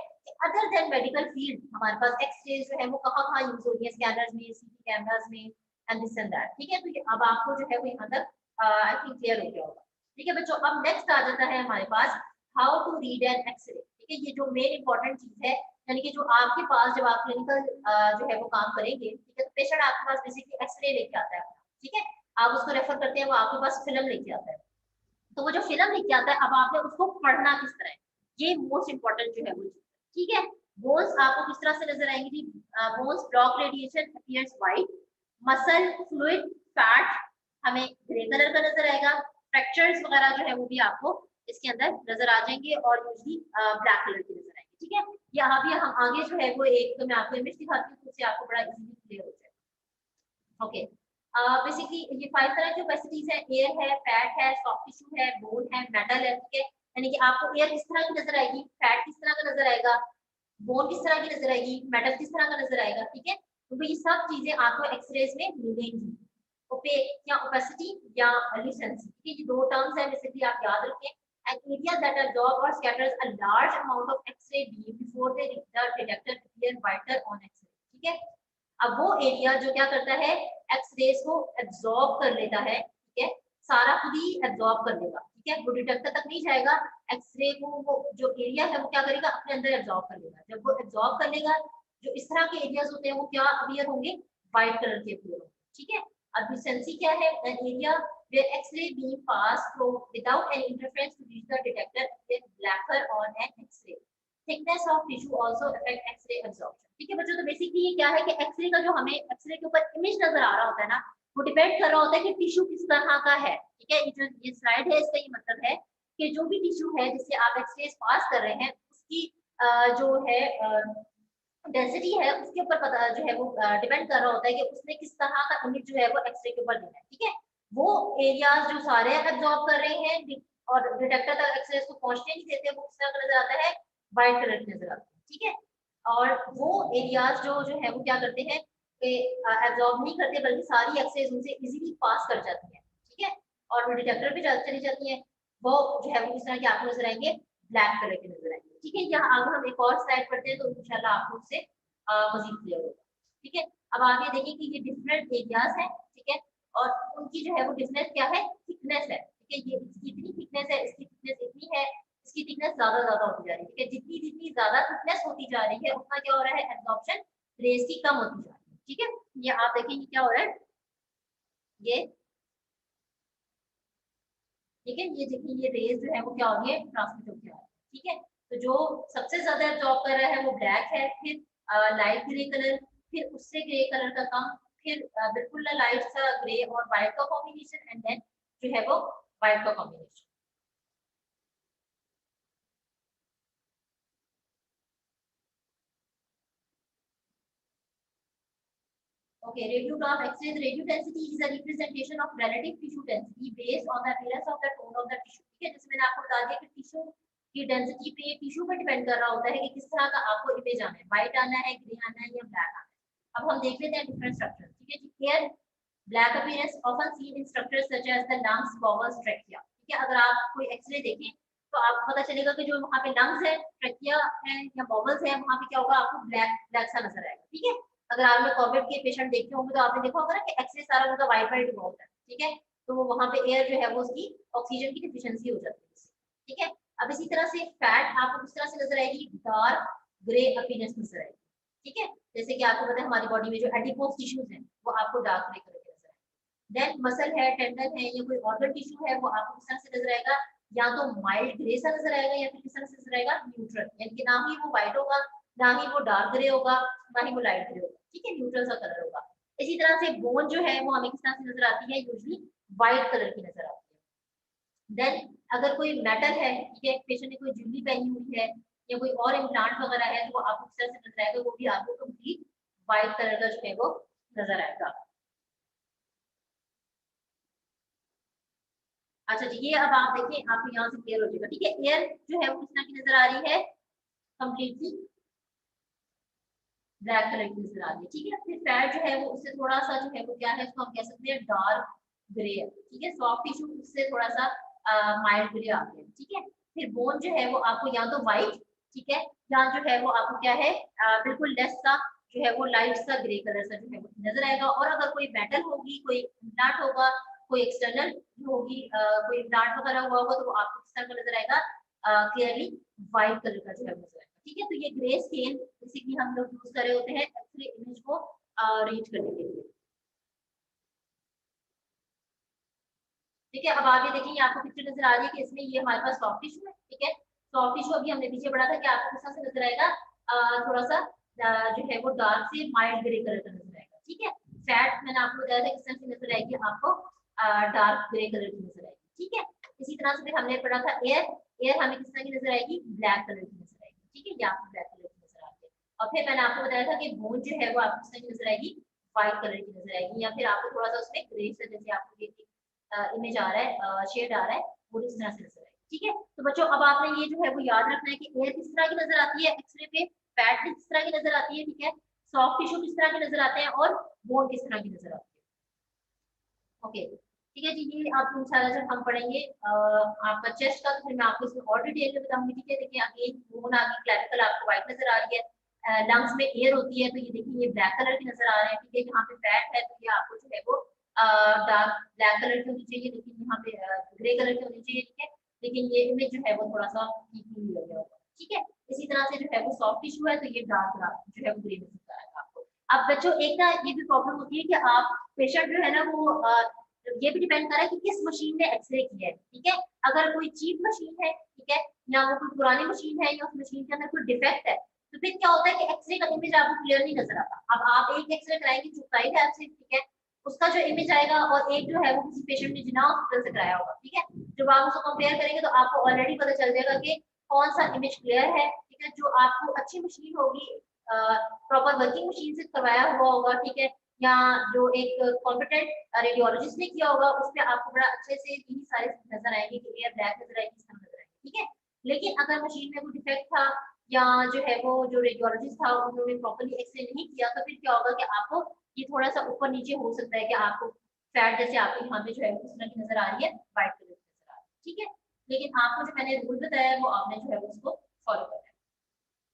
अदर देन मेडिकल फील्ड हमारे पास एक्सरे जो है वो कहाँ यूज होती है, स्कैनर्स में, सीटी कैमरास में एंड दिस एंड दैट, ठीक है। तो ये अब आपको जो है वो यहाँ तक आई थिंक क्लियर हो गया होगा, ठीक है बच्चों। अब नेक्स्ट आ जाता है हमारे पास how to read an X ray, ठीक है, ये जो मेन इंपॉर्टेंट चीज है, यानी कि जो आपके पास जब आप क्लिनिकल जो है वो काम करेंगे, ठीक है, तो पेशेंट आपके पास बेसिकली एक्सरे लेके आता है, ठीक है, आप उसको रेफर करते हैं, वो आपके पास फिल्म लेके आता है, तो वो जो फिल्म लेके आता है अब आपने उसको पढ़ना किस तरह है, ये मोस्ट इंपॉर्टेंट जो है वो, ठीक है। बोन्स आपको किस तरह से नजर आएंगी जी, bones block radiation appears white, muscle fluid fat हमें ग्रे कलर का नजर आएगा, फ्रैक्चर्स वगैरह जो है वो भी आपको इसके अंदर नजर आ जाएंगे और यूजली ब्लैक कलर की नजर आएंगे, ठीक है। यहाँ भी हम आगे जो है वो एक तो मैं आपको इमेज दिखाती हूँ, उससे आपको बड़ा इजीली क्लियर हो जाए। ओके बेसिकली ये 5 तरह की ओपेसिटीज है, एयर है, फैट है, सॉफ्ट टिश्यू है, बोन है, मेटल है, ठीक है, यानी कि आपको एयर किस तरह की नजर आएगी, फैट किस तरह का नजर आएगा, बोन किस तरह की नजर आएगी, मेटल किस तरह का नजर आएगा, ठीक है। तो ये सब चीजें आपको एक्सरेज में मिलेंगी, ओपेक या ओपेसिटी या लुसेंसी, ठीक है, ये 2 टर्म्स हैं बेसिकली आप याद रखें। An area that absorbs or scatters a large amount of X-ray beam before the detector appear whiter on X-ray, ठीक है। अब वो एरिया जो क्या करता है एक्स रेज को एब्जॉर्ब कर लेता है, ठीक है, सारा खुद ही एब्जॉर्ब कर लेगा, ठीक है, वो डिटेक्टर तक नहीं जाएगा, एक्सरे को वो जो एरिया है वो क्या करेगा, अपने अंदर एब्जॉर्ब कर लेगा। जब वो एब्जॉर्ब कर लेगा, जो इस तरह के एरियाज होते हैं वो क्या अपीयर होंगे, व्हाइट कलर के अपीयर होंगे, ठीक है। अब डिस्टेंसी क्या है, an area where X-ray beam pass through without any interference to reach the detector is blacker on an X-ray. Thickness of tissue also affect X-ray absorption. ठीक है बच्चों, तो बेसिकली ये क्या है कि एक्सरे का जो हमें एक्सरे के ऊपर इमेज नजर आ रहा होता है ना, वो डिपेंड कर रहा होता है कि टिश्यू किस तरह का है, ठीक है। ये जो ये स्लाइड है इसका ये मतलब है कि जो भी टिश्यू है जिससे आप एक्सरे पास कर रहे हैं उसकी जो है डेंसिटी है उसके ऊपर पता जो है वो डिपेंड कर रहा होता है कि उसने किस तरह का इमेज जो है वो एक्सरे के ऊपर देना है, ठीक है। वो एरियाज जो सारे एब्जॉर्ब कर रहे हैं और डिटेक्टर तक एक्सरे को पहुंचने नहीं देते, वो किस तरह का नजर आता है, व्हाइट कलर की नजर आता है, ठीक है। और वो एरियाज जो है वो क्या करते हैं कि एब्जॉर्ब नहीं करते बल्कि सारी एक्सरेज उनसे इजीली पास कर जाती है, ठीक है, और वो डिटेक्टर पे चली जाती है, वो जो है वो किस तरह के आपको नजर आएंगे, ब्लैक कलर के नजर आएंगे, ठीक है। यहाँ आगे हम एक और स्लाइड पढ़ते हैं तो इंशाल्लाह आपको उससे मजीद क्लियर होगा, ठीक है। अब आगे देखिए कि ये डिफरेंट एरियाज हैं, ठीक है, और उनकी जो है वो डिफरेंस क्या है, थिकनेस है, ठीक है। ये इसकी इतनी थिकनेस है, इसकी थिकनेस इतनी है, इसकी थिकनेस ज्यादा होती जा रही है, ठीक है। जितनी जितनी ज्यादा थिकनेस होती जा रही है उतना क्या हो रहा है, एब्जॉर्प्शन रेज की कम होती जा रही है, ठीक है। ये आप देखेंगे क्या हो रहा है, ये ठीक है, ये देखिए ये रेज जो है वो क्या हो रही है, ट्रांसमिट होकर आ रही है, ठीक है। तो जो सबसे ज्यादा एब्जॉर्ब कर रहा है वो ब्लैक है, फिर लाइट ग्रे कलर, फिर उससे ग्रे कलर का कम, फिर बिल्कुल लाइट सा ग्रे और व्हाइट का कॉम्बिनेशन, एंड देन जो है वो व्हाइट का combination. Okay, radiograph X-rays radio density is a representation of relative tissue density based on the appearance of the tone of the tissue, ठीक है। जैसे मैंने आपको बता दिया कि टिश्यू की डेंसिटी पे टिश्यू पर डिपेंड कर रहा होता है कि किस तरह का आपको इमेज आना है, व्हाइट आना है, ग्रे आना है या ब्लैक आना है। अब हम देख लेते हैं डिफरेंट स्ट्रक्चर, ठीक है जी। Air black appearance often seen in structures such as the lungs, bowels, trachea, ठीक है। अगर आप कोई एक्सरे देखें तो आपको पता चलेगा कि जो वहाँ पे लंग्स है, ट्रैकिया है या बॉवल्स है, वहाँ पे क्या होगा, आपको ब्लैक ब्लैक सा नजर आएगा, ठीक है। अगर आपने कोविड के पेशेंट देखे होंगे तो आपने देखा होगा ना कि एक्सरे सारा उनका वाइट वाइट होता है, ठीक है। तो वो वहां पे एयर जो है वो उसकी ऑक्सीजन की डिफिशियंसी हो जाती है, ठीक है। अब इसी तरह से फैट आपको किस तरह से नजर आएगी, डार्क ग्रे अपीयरेंस नजर आएगी, ठीक है। जैसे कि आपको पता है हमारी बॉडी में जो एडिपोज टिश्यूज हैं वो आपको डार्क ग्रे कलर के नजर आएंगे। देन मसल है, टेंडन है, या कोई ऑर्गन टिश्यू है, वो आपको किस तरह से नजर आएगा, या तो माइल्ड ग्रे सा नजर आएगा या फिर किस तरह से नजर आएगा, न्यूट्रल, यानी कि ना ही वो व्हाइट होगा, ना ही वो डार्क ग्रे होगा, ना ही वो लाइट ग्रे होगा, ठीक है, न्यूट्रल सा कलर होगा। इसी तरह से बोन जो है वो हमें किस तरह से नजर आती है, यूजुअली व्हाइट कलर की नजर आती है। देन अगर कोई मेटल है, ठीक है, पेशेंट ने कोई ज्वेलरी पहनी हुई है या कोई और इम्प्लांट वगैरह है, तो वो आपको किस तरह से नजर आएगा, वो भी आपको कंप्लीट व्हाइट कलर का जो है वो नजर आएगा। अच्छा जी, ये अब आप देखें, आपको यहाँ से क्लियर हो जाएगा, ठीक है। एयर जो है वो किस तरह की नजर आ रही है, कंप्लीटली ब्लैक कलर की नजर आ रही है, ठीक है। फिर फैट जो है वो उससे थोड़ा सा जो है वो क्या है, उसको हम कह सकते हैं डार्क ग्रे है, ठीक है। सॉफ्ट टिश्यू उससे थोड़ा सा माइल्ड ग्रे आ गया, ठीक है। फिर बोन जो है वो आपको या तो व्हाइट, ठीक है, या जो है वो आपको क्या है, बिल्कुल लेस सा जो है वो लाइट सा ग्रे कलर सा जो है वो नजर आएगा। और अगर कोई मेटल होगी, कोई इम्प्लांट होगा, कोई एक्सटर्नल होगी, कोई इम्प्लांट वगैरह हुआ होगा, तो वो आपको किस तरह का नजर आएगा, क्लियरली व्हाइट कलर का जो है नजर आएगा, ठीक है। तो ये ग्रे स्केल बेसिकली हम लोग यूज कर रहे होते हैं एक्सरे इमेज को रीड करने के लिए, ठीक है। अब आगे देखिए आपको पिक्चर नजर आ रही है कि इसमें ये हमारे पास सॉफ्ट टिश्यू है, ठीक है। सॉफ्ट टिश्यू अभी हमने पीछे पढ़ा था कि आपको किस तरह से नजर आएगा, थोड़ा सा जो है वो डार्क से माइल्ड ग्रे कलर का नजर आएगा, ठीक है। फैट मैंने आपको बताया था किस तरह से नजर आएगी, आपको डार्क ग्रे कलर की नजर आएगी, ठीक है। इसी तरह से फिर हमने पढ़ा था एयर, एयर हमें किस तरह की नजर आएगी, ब्लैक कलर की नजर आएगी, ठीक है, ये आपको ब्लैक कलर की नजर आती है। और फिर मैंने आपको बताया था कि बोन जो है वो आपको किस तरह की नजर आएगी, व्हाइट कलर की नजर आएगी, या फिर आपको थोड़ा सा उसमें ग्रे से जैसे आपको ये इमेज आ रहा है, शेड आ रहा है, वो इस तरह से नजर आएगी, ठीक है। तो बच्चों अब आपने ये जो है वो याद रखना है कि एयर किस तरह की नजर आती है एक्सरे पे, फैट किस तरह की नजर आती है, ठीक है, सॉफ्ट टिश्यू किस तरह के नजर आते हैं, और बोन किस तरह की नजर आती है। ओके, ठीक है जी। ये आप इंशाल्लाह जब हम पढ़ेंगे आपका चेस्ट का, तो फिर मैं आपको इसमें और डिटेल में बताऊंगी, ठीक है। देखिए अगेन बोन आ गई, क्लैविकल आपको व्हाइट नजर आ रही है, लंग्स में एयर होती है, तो ये देखिए ये ब्लैक कलर की नजर आ रहे हैं, ठीक है। यहाँ पे फैट है तो ये आपको जो है वो डार्क ब्लैक कलर की होनी चाहिए, लेकिन यहाँ पे ग्रे कलर की होनी चाहिए, ठीक है। लेकिन ये इमेज जो है वो थोड़ा सा लग गया होगा, ठीक है। इसी तरह से जो है वो सॉफ्ट टिश्यू है तो ये डार्क जो है वो ग्रे नजर आएगा आपको। अब बच्चों एक ना ये भी प्रॉब्लम होती है कि आप पेशेंट जो है ना वो ये भी डिपेंड कर रहा है कि किस मशीन ने एक्सरे किया है, ठीक है। अगर कोई चीप मशीन है, ठीक है, या वो कोई पुरानी मशीन है या उस मशीन के अंदर कोई डिफेक्ट है, तो फिर क्या होता है कि एक्सरे का इमेज आपको क्लियर नहीं नजर आता। अब आप एक एक्सरे कराएंगे चुकाई लैब से, ठीक है, उसका जो इमेज आएगा और एक जो है वो किसी पेशेंट ने जिना हॉस्पिटल से कराया होगा, ठीक है। जब आप उसको कंपेयर करेंगे तो आपको ऑलरेडी पता चल जाएगा कि कौन सा इमेज क्लियर है, ठीक है। जो आपको अच्छी मशीन होगी, प्रॉपर वर्किंग मशीन से करवाया हुआ होगा, ठीक है, या जो एक कॉम्पिटेंट रेडियोलॉजिस्ट ने किया होगा, उस पर आपको बड़ा अच्छे से यही सारे नजर आएंगे, क्लियर ब्लैक नजर आएगी, इसका नजर आएगी, ठीक है। लेकिन अगर मशीन में कोई डिफेक्ट था या जो है वो जो रेडियोलॉजिस्ट था उन्होंने प्रॉपर्ली एक्सरे नहीं किया, तो फिर क्या होगा कि आपको ये थोड़ा सा ऊपर नीचे हो सकता है कि आपको फैट जैसे आपके यहाँ पे जो है उस तरह की नजर आ रही है, व्हाइट कलर की नजर आ रही है, ठीक है। लेकिन आपको जो मैंने रूल बताया है वो आपने जो है उसको फॉलो करना है।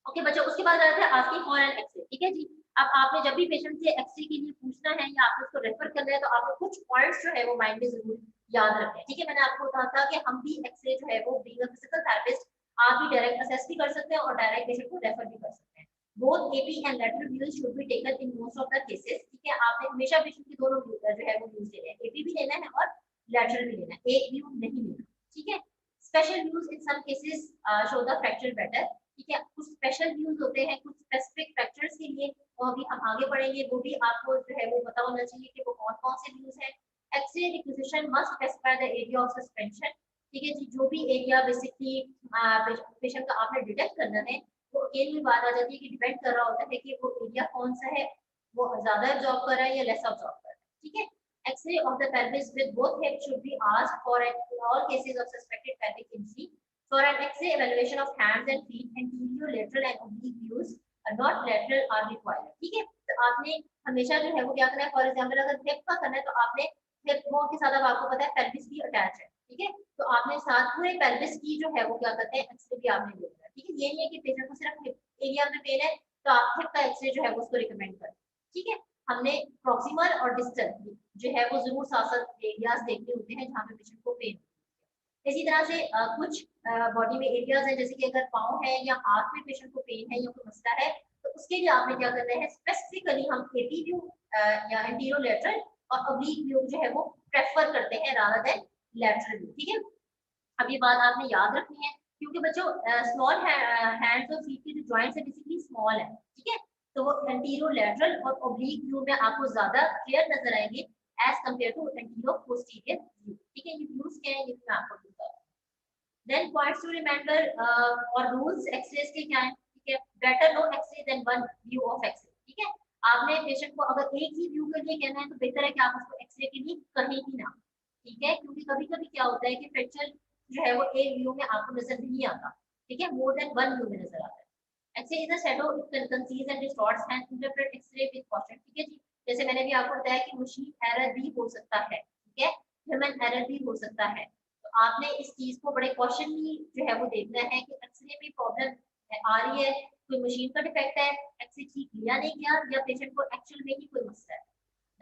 ओके बच्चों, उसके बाद आता है आस्किंग फॉर एन एक्सरे, ठीक है जी। अब आपने जब भी पेशेंट से एक्सरे के लिए पूछना है या आपने उसको रेफर करना है तो आपको कुछ पॉइंट्स जो है वो माइंड में जरूर याद रखने हैं, ठीक है। मैंने आपको कहा था कि हम भी एक्सरे जो है वो बीइंग अ फिजिकल थेरेपिस्ट आप भी डायरेक्ट असेस भी कर सकते हैं और डायरेक्ट पेशेंट को रेफर भी कर सकते हैं। Both AP and lateral views should be taken in most of the cases, ठीक है। आपने हमेशा पेशेंट की दोनों जो है वो व्यूज लेने हैं, एपी भी लेना है और लैटरल भी लेना है, एक व्यू नहीं लेना, ठीक है। Special views in some cases show the fracture better, ठीक है। कुछ स्पेशल व्यूज होते हैं कुछ स्पेसिफिक फ्रैक्चर्स के लिए, वो अभी हम आगे पढ़ेंगे, वो भी आपको जो है वो पता होना चाहिए कि वो कौन कौन से व्यूज हैं। X ray requisition must specify the area of suspension, ठीक है जी। जो भी एरिया बेसिकली पेशेंट का आपने डिटेक्ट करना है, वो अकेली बात आ जाती है कि डिपेंड कर रहा होता है कि वो एरिया कौन सा है, वो ज्यादा एब्जॉर्ब कर रहा है या लेस एब्जॉर्ब कर रहा है, ठीक है। X-ray of the pelvis with both hips should be asked for in all cases of suspected pelvic injury. For an X-ray evaluation of hands and feet, anterior, lateral and oblique views, not lateral are required. ठीक है, तो आपने हमेशा जो है वो क्या करना है, फॉर एग्जाम्पल अगर हिप का करना है तो आपने हिप बोन के साथ अब आपको पता है पेल्विस भी अटैच है, ठीक है। तो आपने साथ पूरे पेल्विस की जो है वो क्या करते हैं एक्सरे भी आपने लेना है, ठीक है। ये नहीं है कि पेशेंट को सिर्फ हिप एरिया में पेन है तो आप हिप का एक्सरे जो है वो उसको रिकमेंड करें, ठीक है। हमने प्रॉक्सिमल और डिस्टल जो है वो जरूर साथ एरियाज देखने होते हैं जहाँ पे पेशेंट को पेन। इसी तरह से कुछ बॉडी में एरियाज हैं जैसे कि अगर पाँव है या हाथ में पेशेंट को पेन है या कोई मसला है तो उसके लिए आपने क्या करना है, स्पेसिफिकली हम एपी व्यू या एंटीरो लेटरल और ऑब्लिक व्यू जो है वो प्रेफर करते हैं रादर देन लेटरल व्यू, ठीक है। अब ये बात आपने याद रखनी है क्योंकि बच्चों स्मॉल हैंड्स और फीट के जो जॉइंट्स है बेसिकली स्मॉल है, ठीक है। तो वो एंटीरो लेटरल और ऑब्लिक व्यू में आपको ज्यादा क्लियर नजर आएंगे as compare to anteroposterior view, ठीक है। ये व्यूज क्या है ये मैं आपको बताता हूं। देन पॉइंट्स टू रिमेंबर और रूल्स एक्सरेज के क्या है, ठीक है। Better no X ray than one view of X ray, ठीक है। आपने पेशेंट को अगर एक ही व्यू के लिए कहना है तो बेहतर है कि आप उसको एक्सरे के लिए कहें ही ना, ठीक है। क्योंकि कभी कभी क्या होता है कि फ्रैक्चर जो है वो एक व्यू में आपको नजर नहीं आता, ठीक है, मोर देन वन व्यू में नजर आता है। X-ray is a shadow, it can conceive and distorts and interpret X-ray with caution, ठीक है जी। जैसे मैंने भी आपको बताया कि मशीन एरर भी हो सकता है, ठीक है, ह्यूमन एरर भी हो सकता है। तो आपने इस चीज को बड़े कॉशनली जो है वो देखना है कि एक्सरे में प्रॉब्लम आ रही है, कोई मशीन का डिफेक्ट है, एक्सरे ठीक लिया नहीं गया या पेशेंट को एक्चुअल में ही कोई मसला है।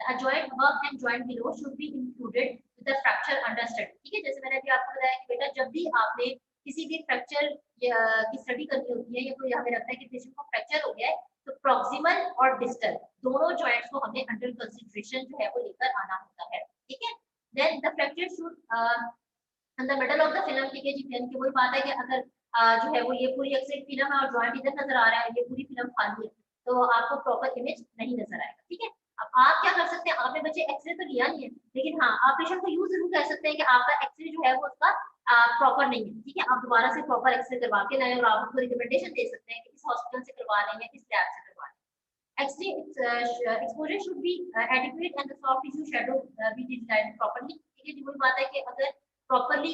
The joint above and joint below should be included with the fracture under study, ठीक है। जैसे मैंने अभी आपको बताया कि बेटा जब भी आपने किसी भी फ्रैक्चर की स्टडी करनी होती है या कोई हमें लगता है कि पेशेंट को फ्रैक्चर हो गया है तो प्रॉक्सिमल और डिस्टल दोनों जॉइंट्स को हमें अंडर कंसीडरेशन जो है वो लेकर आना होता है, ठीक है। Then the fracture should in the middle of the film, ठीक है जी। फिल्म की वही बात है कि अगर जो है वो ये पूरी एक्सरे फिल्म है और जॉइंट इधर नजर आ रहा है, ये पूरी फिल्म खाली है तो आपको प्रॉपर इमेज नहीं नजर आएगा, ठीक है। अब आप क्या कर सकते हैं, आपने बच्चे एक्सरे तो लिया नहीं है लेकिन हाँ आप पेशेंट को यूज जरूर कर सकते हैं कि आपका एक्सरे जो है वो उसका प्रॉपर नहीं है, ठीक है। आप दोबारा से प्रॉपर एक्सरे करवा के लाएं और आप उसको रिकमेंडेशन दे सकते हैं कि इस हॉस्पिटल से करवा लें या इस लैब से करवा लें। X-ray exposure should be adequate and the soft tissue shadow be designed properly, ठीक है जी। वही बात है कि अगर प्रॉपर्ली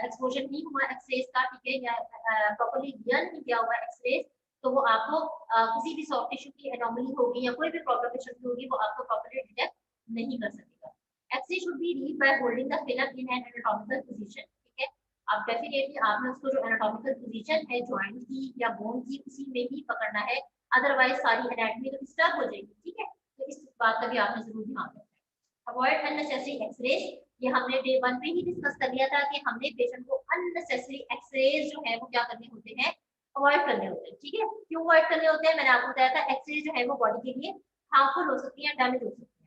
एक्सपोजर नहीं हुआ एक्सरेज का, ठीक है, या प्रॉपर्ली लिया नहीं गया हुआ एक्सरेज तो वो आपको किसी भी सॉफ्ट टिश्यू की एनोमली होगी या कोई भी प्रॉब्लम पेशेंट की होगी वो आपको प्रॉपर्ली डिटेक्ट नहीं कर सकेगा। X ray should be read by holding the film in an anatomical position, ठीक है। अब डेफिनेटली आपने उसको जो एनाटॉमिकल पोजीशन है जॉइंट की या बोन की उसी में ही पकड़ना है अदरवाइज सारी एनाटॉमी तो डिस्टर्ब हो जाएगी, ठीक है। तो इस बात का भी आपने जरूर ध्यान रखना है। अवॉइड अननेसेसरी एक्सरेज, ये हमने डे 1 पे ही डिस्कस कर लिया था कि हमने पेशेंट को अननेसेसरी एक्सरेज जो है वो क्या करने होते हैं, अवॉइड करने होते हैं, ठीक है। क्यों अवॉइड करने होते हैं, मैंने आपको बताया था एक्सरेज जो है वो बॉडी के लिए हार्मफुल हो सकती है, डैमेज हो सकती है।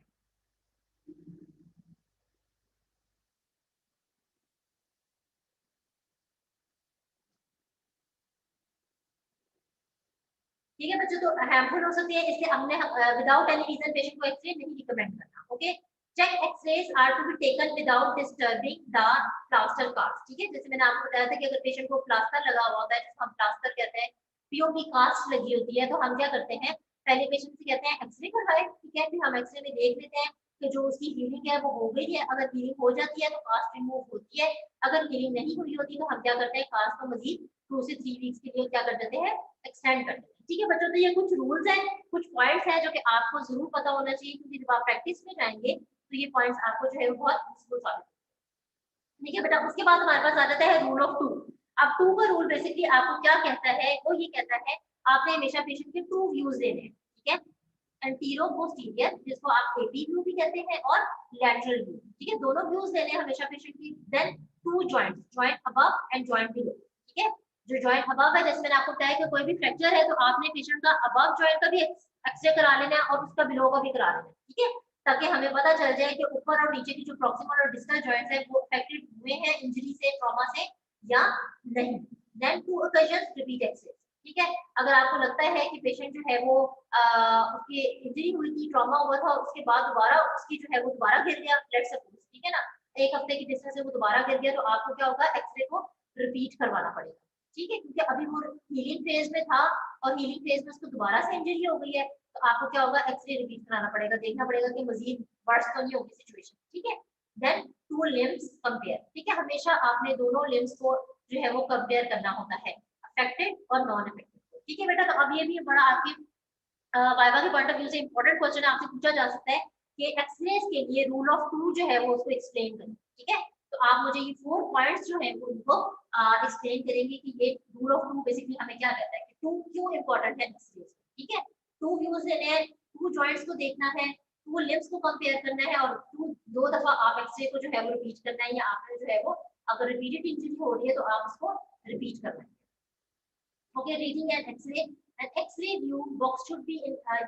ठीक है बच्चों, तो हार्मफुल हो सकती है, इसलिए हमने विदाउट एनी रीजन पेशेंट को एक्सरे नहीं रिकमेंड करना, okay. Check X rays are to be taken without disturbing the plaster cast, ठीक है। जैसे मैंने आपको बताया था कि अगर पेशेंट को प्लास्टर लगा हुआ होता है, जिसको हम प्लास्टर कहते हैं, पीओपी कास्ट लगी होती है, तो हम क्या करते हैं, पहले पेशेंट से कहते हैं एक्सरे करवाए, ठीक है। फिर हम एक्सरे में देख लेते हैं कि जो उसकी हीलिंग है वो हो गई है, अगर हीलिंग हो जाती है तो कास्ट रिमूव होती है, अगर हीलिंग नहीं हुई होती तो हम क्या करते हैं, कास्ट को मजीद 2 से 3 वीक्स के लिए क्या कर देते हैं, एक्सटेंड कर देते हैं, ठीक है बच्चों। तो ये कुछ रूल्स हैं, कुछ पॉइंट्स हैं जो कि आपको जरूर पता होना चाहिए, क्योंकि जब आप प्रैक्टिस में जाएंगे तो ये पॉइंट्स आपको जो है बहुत यूजफुल साबित, ठीक है बेटा। उसके बाद हमारे पास आ जाता है रूल ऑफ 2। अब 2 का रूल बेसिकली आपको क्या कहता है, वो ये कहता है आपने हमेशा पेशेंट के 2 व्यूज देने हैं, ठीक है। एंटीरो पोस्टीरियर, जिसको आप एपी व्यू भी कहते हैं, और लैटरल व्यू, ठीक है, दोनों व्यूज देने हैं हमेशा पेशेंट की। Then 2 joints, joint above and joint below, ठीक है। जो जॉइंट अबव है, जैसे मैंने आपको बताया कि कोई भी फ्रैक्चर है तो आपने पेशेंट का अबव जॉइंट का भी एक्सरे करा लेना है और उसका बिलो का भी करा लेना है, ठीक है, ताकि हमें पता चल जाए कि ऊपर और नीचे की जो प्रॉक्सिमल और डिस्टल जॉइंट्स है वो अफेक्टेड हुए हैं इंजरी से, ट्रॉमा से या नहीं। देन 2 ओकेजन्स रिपीट एक्सरे, ठीक है। अगर आपको लगता है कि पेशेंट जो है वो उसकी इंजरी हुई थी, ट्रॉमा हुआ था, उसके बाद दोबारा उसकी जो है वो दोबारा गिर गया, लेट्स सपोज, ठीक है ना, 1 हफ्ते की डिस्टेंस से वो दोबारा गिर गया, तो आपको क्या होगा, एक्सरे को रिपीट करवाना पड़ेगा, ठीक है, क्योंकि अभी वो हीलिंग फेज में था और हीलिंग फेज में उसको दोबारा से इंजरी हो गई है, तो आपको क्या होगा, एक्सरे रिपीट कराना पड़ेगा, देखना पड़ेगा कि मजीद वर्स तो नहीं होगी सिचुएशन, ठीक है। देन 2 लिम्स कंपेयर, ठीक है, हमेशा आपने दोनों लिम्स को जो है वो कंपेयर करना होता है, अफेक्टेड और नॉन अफेक्टेड, ठीक है बेटा। तो अब ये भी बड़ा आपके वाइवा के पॉइंट ऑफ व्यू से इंपॉर्टेंट क्वेश्चन आपसे पूछा जा सकता है कि एक्सरेज के लिए रूल ऑफ 2 जो है वो उसको एक्सप्लेन करें, ठीक है। तो आप मुझे ये 4 पॉइंट्स जो है वो उनको एक्सप्लेन करेंगे कि ये रूल ऑफ 2 बेसिकली हमें क्या कहता है कि 2 क्यों इंपॉर्टेंट है एक्सरेज, ठीक है। 2 व्यूज लेने हैं, 2 जॉइंट्स को देखना है, 2 लिम्स को कंपेयर करना है, और 2 दफा आप एक्सरे को जो है वो रिपीट करना है, या आपने जो है वो अगर रिपीटेड इंजरी हो रही है तो आप उसको रिपीट करना है, okay। Reading an X-ray view box should be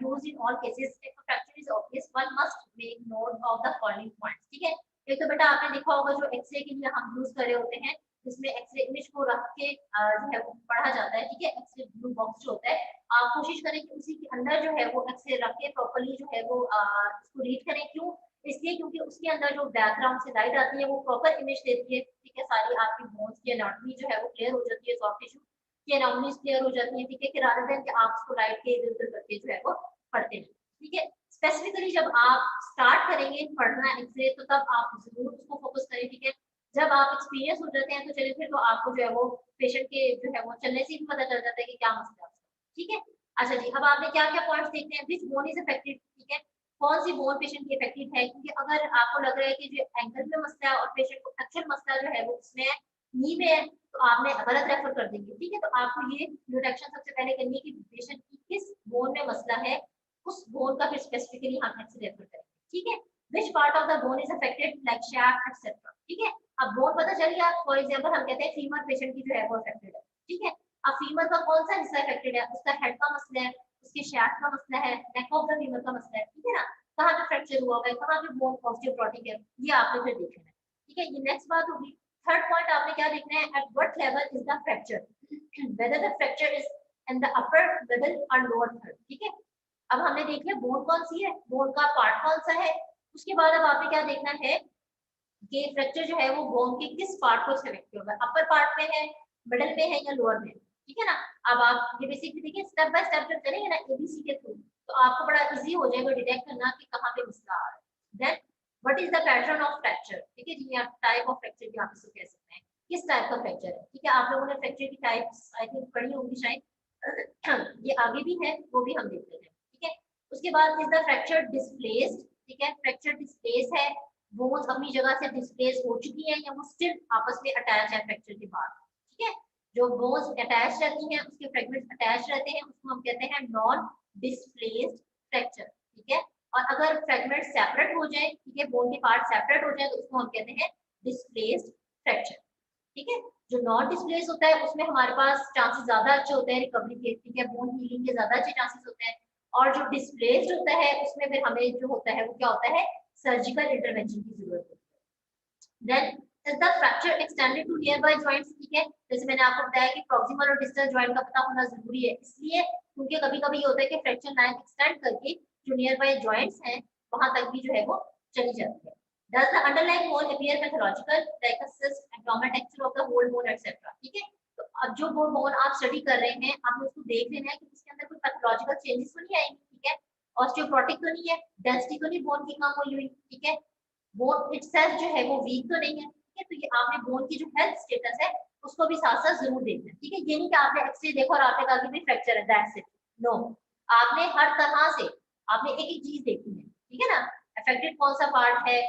used in all cases. If a fracture is obvious, one must make note of the following points, ठीक है। एक तो बेटा आपने देखा होगा जो एक्सरे के लिए हम यूज कर रहे होते हैं, जिसमें एक्सरे इमेज को रख के जो है पढ़ा जाता है, ठीक है। एक्सरे व्यू बॉक्स जो होता है, आप कोशिश करें कि उसी के अंदर जो है वो एक्सरे रख के प्रॉपर्ली जो है वो इसको रीड करें। क्यों, इसलिए क्योंकि उसके अंदर जो बैकग्राउंड से लाइट आती है वो प्रॉपर इमेज देती है, ठीक है। सारी आपकी बोन्स की एनाटॉमी जो है वो क्लियर हो जाती है, सॉफ्ट टिश्यू की एनाटॉमीज क्लियर हो जाती है, ठीक है, कि रादर देन कि आप उसको लाइट के इधर उधर करके जो है वो पढ़ते हैं, ठीक है। स्पेसिफिकली जब आप स्टार्ट करेंगे पढ़ना एक्सरे तो तब आप जरूर उसको फोकस करें, ठीक है। जब आप एक्सपीरियंस हो जाते हैं तो चलिए फिर तो आपको जो है वो पेशेंट के जो है वो चलने से ही पता चल जाता है कि क्या मसला है, ठीक है। अच्छा जी, अब आपने क्या क्या पॉइंट्स देखते हैं, विच बोन इज अफेक्टेड, ठीक है, कौन सी बोन पेशेंट की अफेक्टेड है, क्योंकि अगर आपको लग रहा है कि जो एंकल में मसला है और पेशेंट को एक्चुअल मसला जो है वो उसमें नी में है, तो आपने गलत रेफर कर देंगे, ठीक है। तो आपको ये डिटेक्शन सबसे पहले करनी है कि पेशेंट की किस बोन में मसला है, उस बोन का फिर स्पेसिफिकली हम एक्सरे रेफर करेंगे, ठीक है। Which part of the bone is affected like shaft etcetera, ठीक है। अब बोन पता चल गया, फॉर एग्जांपल हम कहते हैं फीमर पेशेंट की जो है वो अफेक्टेड है, ठीक है। अब फीमर का कौन सा हिस्सा अफेक्टेड है, उसका हेड का मसला है, उसके शाफ्ट का मसला है, नेक ऑफ द फीमर का मसला है, ठीक है ना, कहाँ पे फ्रैक्चर हुआ है, कहाँ पे बोन ऑस्टियोपोरोटिक है, ये आपने फिर देखना है, ठीक है। ये नेक्स्ट बात होगी। थर्ड पॉइंट आपने क्या देखना है, at what level is the fracture, whether the fracture is in the upper middle or lower third, ठीक है। अब हमने देख लिया बोन कौन सी है, बोन का पार्ट कौन सा है, उसके बाद अब आपने क्या देखना है कि फ्रैक्चर जो है वो बोन के किस पार्ट को अफेक्ट होगा, अपर पार्ट में है, मिडिल में है या लोअर में, ठीक है ना। अब आप ये बेसिकली देखिए स्टेप बाय स्टेप जब चलेंगे ना एबीसी के थ्रू, तो आपको बड़ा इजी हो जाएगा डिटेक्ट करना कि कहाँ पे मसला आ रहा है। Then what is the pattern of fracture, ठीक है जी, आप टाइप ऑफ फ्रैक्चर भी आप इसको कह सकते हैं, किस टाइप का फ्रैक्चर है, ठीक है। आप लोगों ने फ्रैक्चर की टाइप्स आई थिंक पढ़ी होंगी शायद, ये आगे भी है वो भी हम देख लेते हैं, ठीक है। उसके बाद इज द फ्रैक्चर डिस्प्लेस्ड, ठीक है, फ्रैक्चर डिस्प्लेस है, बोन्स अपनी जगह से डिस्प्लेस हो चुकी है या वो स्टिल आपस में अटैच है फ्रैक्चर के बाद, ठीक है। जो बोन्स अटैच रहती हैं उसके फ्रेगमेंट्स अटैच रहते हैं उसको हम कहते हैं नॉन डिस्प्लेस्ड फ्रैक्चर, ठीक है। और अगर फ्रेगमेंट सेपरेट हो जाए, ठीक है, बोन के पार्ट सेपरेट हो जाए तो उसको हम कहते हैं डिस्प्लेस्ड फ्रैक्चर, ठीक है। जो नॉन डिस्प्लेस होता है उसमें हमारे पास चांसेस ज्यादा अच्छे होते हैं रिकवरी के, ठीक है, बोन हीलिंग के ज्यादा अच्छे चांसेस होते हैं। और जो डिस्प्लेस्ड होता है उसमें फिर हमें जो होता है वो क्या होता है, सर्जिकल इंटरवेंशन की जरूरत होती है। Then is the fracture extended to nearby joints, ठीक है। जैसे मैंने आपको बताया कि proximal और distal joint का पता होना जरूरी है, इसलिए क्योंकि कभी-कभी ये होता है कि फ्रैक्चर लाइन एक्सटेंड करके जो नियरबाई जॉइंट्स हैं वहां तक भी जो है वो चली जाती है। Does the underlying bone appear pathological like a cyst, abnormal texture of the whole bone etc, ठीक है। तो अब जो बोन आप स्टडी कर रहे हैं आपने उसको देख लेना है कि उसके अंदर कोई पैथोलॉजिकल चेंजेस तो नहीं आएंगे, ठीक है, ऑस्टियोप्रोटिक तो नहीं है, डेंसिटी तो नहीं बोन की कम हुई, ठीक है, बोन इटसेल्फ जो है वो वीक तो नहीं है, ठीक है। तो ये आपने बोन की जो हेल्थ स्टेटस है उसको भी साथ साथ जरूर देखना है, ठीक है। ये नहीं कि आपने एक्सरे देखा और आपने कहा कि भाई फ्रैक्चर है, दैट्स इट, नो, आपने हर तरह से आपने एक एक चीज देखनी है, ठीक है ना। अफेक्टेड कौन सा पार्ट है,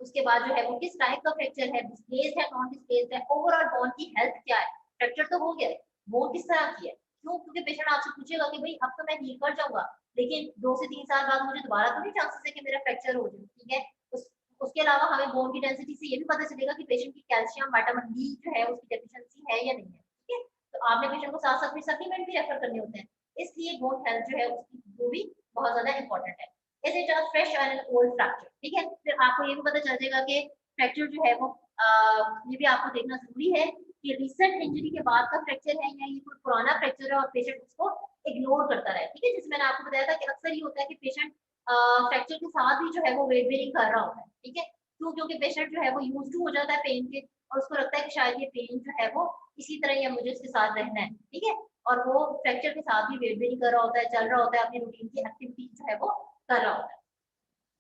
उसके बाद जो है वो किस टाइप का फ्रैक्चर है, डिस्प्लेस्ड है नॉन डिस्प्लेस्ड है, ओवरऑल बोन की हेल्थ क्या है, फ्रैक्चर तो हो गया है, बोन किस तरह की है, क्यों, क्योंकि पेशेंट आपसे पूछेगा कि भाई अब तो मैं हील कर जाऊंगा लेकिन 2 से 3 साल बाद मुझे दोबारा तो नहीं चांसेस है कि मेरा फ्रैक्चर हो जाए, ठीक है। उसके अलावा हमें बोन की डेंसिटी से ये भी पता चलेगा कि पेशेंट की कैल्शियम विटामिन डी जो है उसकी डेफिशिएंसी है या नहीं है, ठीक है। तो आपने पेशेंट को साथ साथ में सप्लीमेंट भी रेफर करने होते हैं, इसलिए बोन हेल्थ जो है उसकी वो भी बहुत ज्यादा इंपॉर्टेंट है। इज इट अ फ्रेश और एन ओल्ड फ्रैक्चर, ठीक है। फिर आपको ये भी पता चल जाएगा कि फ्रैक्चर जो है वो ये भी आपको देखना जरूरी है कि रिसेंट इंजरी के बाद का फ्रैक्चर है या ये कोई पुराना फ्रैक्चर है और पेशेंट उसको इग्नोर करता रहे, ठीक है। जैसे मैंने आपको बताया था कि अक्सर ये होता है कि पेशेंट फ्रैक्चर के साथ भी जो है वो वेट बेयरिंग कर रहा होता है, ठीक है, क्यों, क्योंकि पेशेंट जो है वो यूज टू हो जाता है पेन के और उसको लगता है कि शायद ये पेन जो है वो इसी तरह ही मुझे इसके साथ रहना है, ठीक है। और वो फ्रैक्चर के साथ भी वेट बेयरिंग कर रहा होता है, चल रहा होता है, अपनी रूटीन की एक्टिविटी जो है वो कर रहा होता है।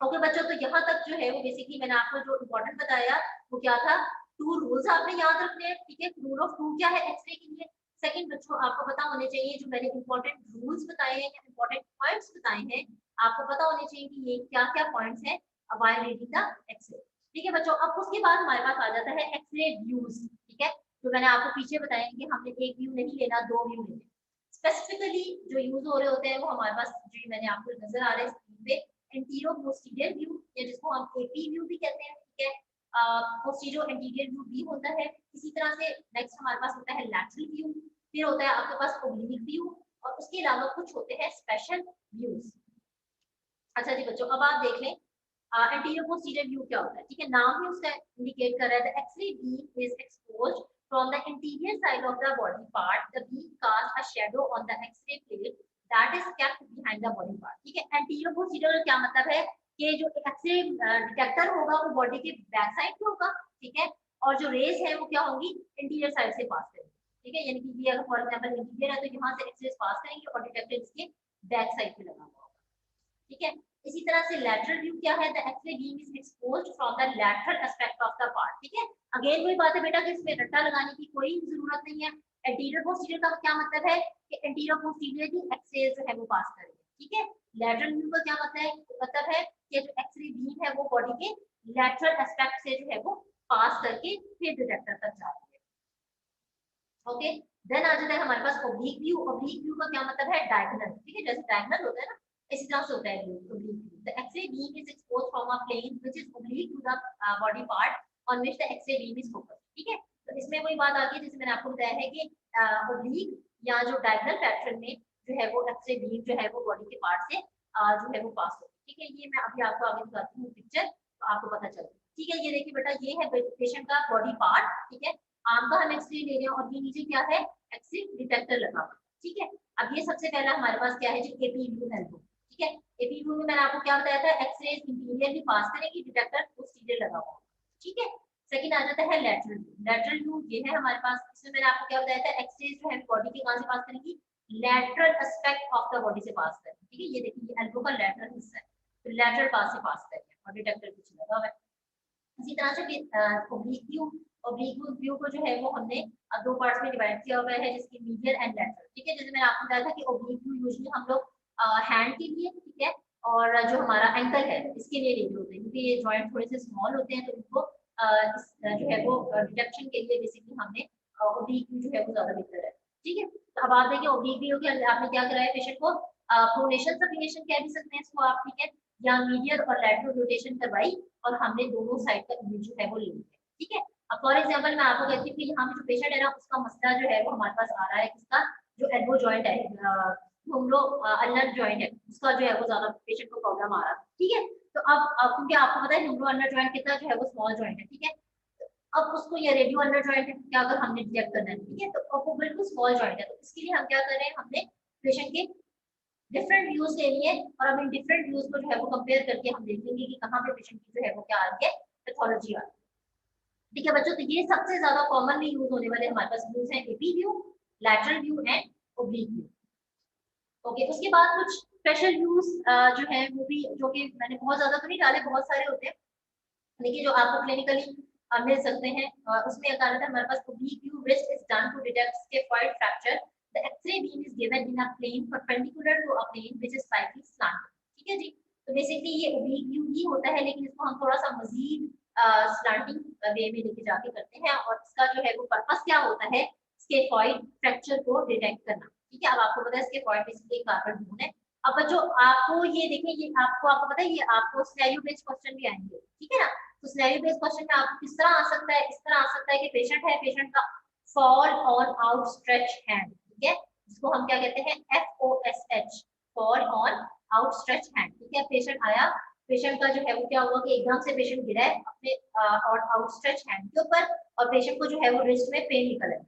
ओके बच्चों, तो यहाँ तक जो है वो बेसिकली मैंने आपको जो इम्पोर्टेंट बताया वो क्या था, 2 रूल्स आपने याद रखने हैं, ठीक है। रूल ऑफ 2 क्या है एक्सरे के लिए। सेकंड बच्चों आपको पता होने चाहिए जो मैंने इंपॉर्टेंट रूल्स बताए हैं या इंपॉर्टेंट पॉइंट्स बताए हैं, आपको पता होने चाहिए कि ये क्या क्या पॉइंट्स हैं व्हाइल रीडिंग द एक्सरे, ठीक है बच्चों। अब उसके बाद हमारे पास आ जाता है एक्सरे व्यूज, ठीक है। तो मैंने आपको पीछे बताया कि हमने एक व्यू नहीं लेना, 2 व्यू लेने। स्पेसिफिकली जो यूज हो रहे होते हैं वो हमारे पास जो मैंने आपको नजर आ रहे हैं स्क्रीन पे, एंटीरो पोस्टीरियर व्यू या जिसको हम एपी व्यू भी कहते हैं, ठीक है। पोस्टीरियो एंटीरियर व्यू भी होता है। इसी तरह से नेक्स्ट हमारे पास होता है लैटरल व्यू, फिर होता है आपके पास ओब्लिक व्यू और उसके अलावा कुछ होते हैं स्पेशल व्यूज। अच्छा जी बच्चों, अब आप देख लें एंटीरियर पोस्टीरियर व्यू क्या होता है, ठीक है। नाम ही उसका इंडिकेट कर रहा है, the x-ray beam is exposed from the interior side of the body part. The beam casts a shadow on the X-ray plate that is kept behind the body part, ठीक है। एंटीरियर पोस्टीरियर क्या मतलब है कि जो x ray detector होगा वो body के बैक साइड पे होगा, ठीक है, और जो रेज है वो क्या होंगी इंटीरियर साइड से पास करेंगी, ठीक है। यानी कि ये अगर फॉर एग्जांपल इंटीरियर है तो यहाँ से एक्सरे पास करेंगे और डिटेक्टर इसके बैक साइड पे लगा हुआ होगा, ठीक है। इसी तरह से लैटरल व्यू क्या है, the x-ray beam is exposed from the lateral aspect of the part, ठीक है। अगेन वही बात है बेटा कि इसमें रट्टा लगाने की कोई जरूरत नहीं है। एंटीरियर पोस्टीरियर का क्या मतलब है कि एंटीरियर पोस्टीरियर की एक्सरे जो है वो पास करेंगे, ठीक है। लैटरल व्यू का क्या मतलब है कि जो एक्सरे बीम है वो बॉडी के लैटरल एस्पेक्ट से जो है वो पास करके फिर डिटेक्टर तक जाती है। ओके, देन आ जाता है हमारे पास ओब्लिक व्यू। ओब्लिक व्यू का क्या मतलब है, डायगोनल, ठीक है, जैसे डायगोनल होता है ना इसी तरह से होता है view, oblique view. The x-ray beam is exposed from a plane which is oblique to the body part on which the x-ray beam is focused, ठीक है। तो इसमें वही बात आती है जैसे मैंने आपको बताया है कि ओब्लिक या जो डायगोनल पैटर्न में जो है वो एक्स-रे बीम जो है वो बॉडी के पार्ट से जो है वो पास होती है, ठीक है। ये मैं अभी आपको आगे दिखाती हूँ पिक्चर तो आपको पता चलेगा, ठीक है। ये देखिए बेटा, ये है पेशेंट का बॉडी पार्ट, ठीक है। आम का हम एक्सरे ले रहे हैं और ये नीचे क्या है एक्सरे डिटेक्टर लगा हुआ, ठीक है। अब ये सबसे पहला हमारे पास क्या है जी, एपी व्यू एल्बो, ठीक है। एपी व्यू में मैंने आपको क्या बताया था, एक्सरे इंटीरियर भी पास करेगी, डिटेक्टर पोस्टीरियर लगा हुआ, ठीक है। सेकंड आ जाता है लैटरल व्यू। लैटरल व्यू ये है हमारे पास, इसमें मैंने आपको क्या बताया था, एक्सरे जो है बॉडी के कहां से पास करेगी, lateral aspect of the body से पास करेगी, ठीक है। ये देखिए ये एल्बो का लैटरल हिस्सा है, तो लैटरल पास से पास करेगी और डिटेक्टर पीछे लगा हुआ है। इसी तरह से ओब्लिक व्यू, ओब्लिक व्यू को जो है वो हमने अब 2 पार्ट्स में डिवाइड किया हुआ है जिसकी मीडियल एंड लैटरल, ठीक है। जैसे मैंने आपको बताया था कि ओब्लिक व्यू यूजुअली हम लोग हैंड के लिए, ठीक है, और जो हमारा एंकल है इसके लिए ले होते हैं क्योंकि ये जॉइंट थोड़े से स्मॉल होते हैं तो इनको जो है वो डिटेक्शन के लिए बेसिकली हमने ओब्लिक व्यू जो है वो ज्यादा बेहतर है। ठीक है, तो अब आप देखिए ओब्लिक व्यू के अंदर आपने क्या कराया, पेशेंट को प्रोनेशन सफिशिएंट कह भी सकते हैं इसको आप, ठीक है, या मीडियल और लैटरल रोटेशन करवाई और हमने दोनों साइड का इमेज जो है वो ले लिया। ठीक है, अब फॉर एग्जांपल मैं आपको कहती हूँ कि यहाँ पे जो पेशेंट है ना उसका मसला जो है वो हमारे पास आ रहा है, किसका, जो एल्बो जॉइंट है, ह्यूमरो अल्नर जॉइंट है, उसका जो है वो ज्यादा पेशेंट को प्रॉब्लम आ रहा है। ठीक है, तो अब क्योंकि आपको पता है ह्यूमरो अल्नर जॉइंट कितना जो है वो स्मॉल जॉइंट है, ठीक है, अब उसको ये रेडियो अल्नर जॉइंट है क्या अगर हमने डिटेक्ट करना है, ठीक है, तो अब वो बिल्कुल स्मॉल जॉइंट है, तो इसके लिए हम क्या कर रहे हैं, हमने पेशेंट के डिफरेंट व्यूज ले लिए और अब इन डिफरेंट व्यूज को जो है वो कंपेयर करके हम देखेंगे कि कहाँ पे पेशेंट की जो है वो क्या आ रही है, पैथोलॉजी आ रही है। ठीक है बच्चों, तो ये सबसे ज्यादा कॉमनली यूज होने वाले हमारे पास व्यूज हैं, AP view, lateral view and oblique view. Okay, उसके बाद कुछ स्पेशल व्यूज जो है वो भी, जो कि मैंने बहुत ज्यादा तो नहीं डाले, बहुत सारे होते हैं लेकिन जो आपको क्लिनिकली मिल सकते हैं, उसमें एक आता है हमारे पास oblique view which is done to detect scaphoid fracture. The X-ray beam is given in a plane perpendicular to a plane which is slightly slanted. ठीक है जी, तो बेसिकली ये oblique view ही होता है, लेकिन इसको हम थोड़ा सा मजीद स्लैंटिंग वे में लेके जाके करते हैं और इसका जो है वो पर्पस क्या होता है, स्केफॉइड फ्रैक्चर को डिटेक्ट करना। ठीक है, अब आपको पता है स्केफॉइड बेसिकली कार्बन बोन है। अब बच्चों आपको ये देखें, ये आपको पता है ये आपको सिनेरियो बेस्ड क्वेश्चन भी आएंगे, ठीक है ना, तो सिनेरियो बेस्ड क्वेश्चन में आपको किस तरह आ सकता है, इस तरह आ सकता है कि पेशेंट है, पेशेंट का फॉल ऑन आउटस्ट्रेच हैंड, ठीक है, जिसको हम क्या कहते हैं, FOSH, fall on outstretch hand. ठीक है, पेशेंट आया, पेशेंट का जो है वो क्या हुआ कि एकदम से पेशेंट गिरा है अपने और आउटस्ट्रेच हैंड के ऊपर और पेशेंट को जो है वो रिस्ट में पेन निकल है,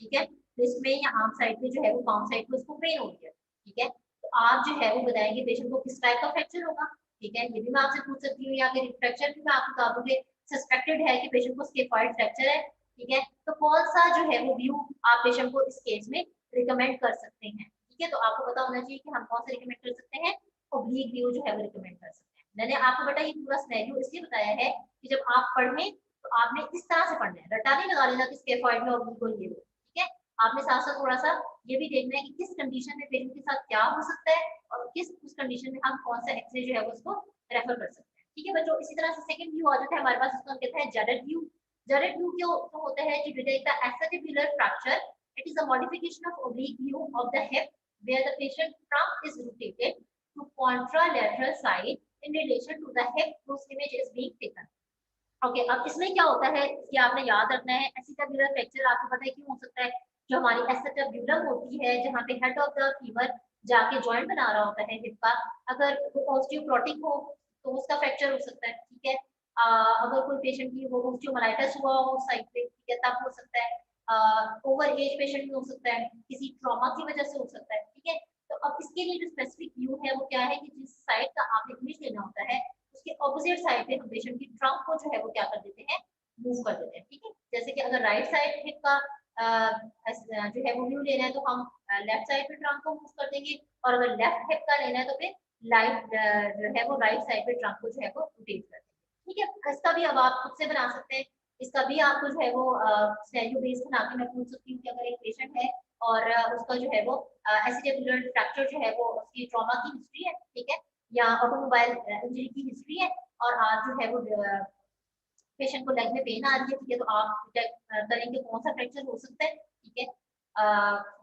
ठीक है, रिस्ट में या आर्म साइड पे जो है वो पाम साइड पे उसको पेन हो गया। ठीक है, तो आप जो है वो बताएंगे पेशेंट को किस टाइप का फ्रैक्चर होगा। ठीक है, ये भी मैं आपसे पूछ सकती हूँ, या फिर फ्रैक्चर भी मैं आपको बता दूंगी, सस्पेक्टेड है कि पेशेंट को स्केफॉइड फ्रैक्चर है। ठीक है, तो कौन सा जो है वो व्यू आप पेशेंट को इस केस में रिकमेंड कर सकते हैं। ठीक है, तो आपको पता होना चाहिए कि हम कौन सा रिकमेंड कर सकते हैं, ओब्लिक व्यू जो है वो रिकमेंड कर सकते हैं। मैंने आपको बेटा ये पूरा सिनेरियो इसलिए बताया है कि जब आप पढ़ें तो आपने इस तरह से पढ़ना है, रटा नहीं लगा लेना कि स्केफॉइड में ओब्लिक और ये। ठीक है, आपने साथ साथ थोड़ा सा ये भी देखना है कि किस कंडीशन में पेशेंट के साथ क्या हो सकता है और किस उस कंडीशन में हम कौन सा एक्सरे जो है उसको रेफर कर सकते हैं। ठीक है बच्चों, इसी तरह से सेकंड व्यू आ जाता है हमारे पास, उसको हम कहते हैं जेडेड व्यू। जेडेड व्यू क्यों तो होता है कि detect the acetabular fracture. It is a modification of oblique view of the hip where the patient trunk is rotated to contralateral side in relation to the hip whose image is being taken. Okay, अब इसमें क्या होता है कि आपने याद रखना है, एसिटाबुलर फ्रैक्चर आपको पता है क्यों हो सकता है, जो हमारी एसिटाबुलम होती है जहाँ पे हेड ऑफ द फीमर जाके जॉइंट बना रहा होता है हिप का, अगर वो ऑस्टियोप्रोटिक हो तो उसका फ्रैक्चर हो सकता है। ठीक है, अगर कोई पेशेंट की वो ऑस्टियोमाइलाइटिस हुआ हो साइड पे, ठीक है, तब हो सकता है, ओवर एज पेशेंट में हो सकता है, किसी ट्रॉमा की वजह से हो सकता है। ठीक है, तो अब इसके लिए जो स्पेसिफिक व्यू है वो क्या है कि जिस साइड का आपने इमेज लेना होता है उसके ऑपोजिट साइड पे हम पेशेंट की ट्रंक को जो है वो क्या कर देते हैं, मूव कर देते हैं। ठीक है, जैसे कि अगर राइट साइड हिप का जो है वो व्यू लेना है तो हम लेफ्ट साइड पे ट्रंक को मूव कर देंगे, और अगर लेफ्ट हिप का लेना है तो फिर जो है वो राइट साइड पे ट्रंक को जो है वो रोटेट कर देंगे। ठीक है, इसका भी अब आप खुद से बना सकते हैं, इसका भी आपको जो है वो सिनेरियो बेस्ड बना के मैं पूछ सकती हूँ कि अगर एक पेशेंट है और उसका जो है वो एसिटाबुलर फ्रैक्चर जो है वो उसकी ट्रॉमा की हिस्ट्री है, ठीक है, या ऑटोमोबाइल इंजरी की हिस्ट्री है, और आज जो है वो पेशेंट को लेग में पेन आ रही है, ठीक है, तो आप डिटेक्ट करेंगे कौन सा फ्रैक्चर हो सकता है। ठीक है,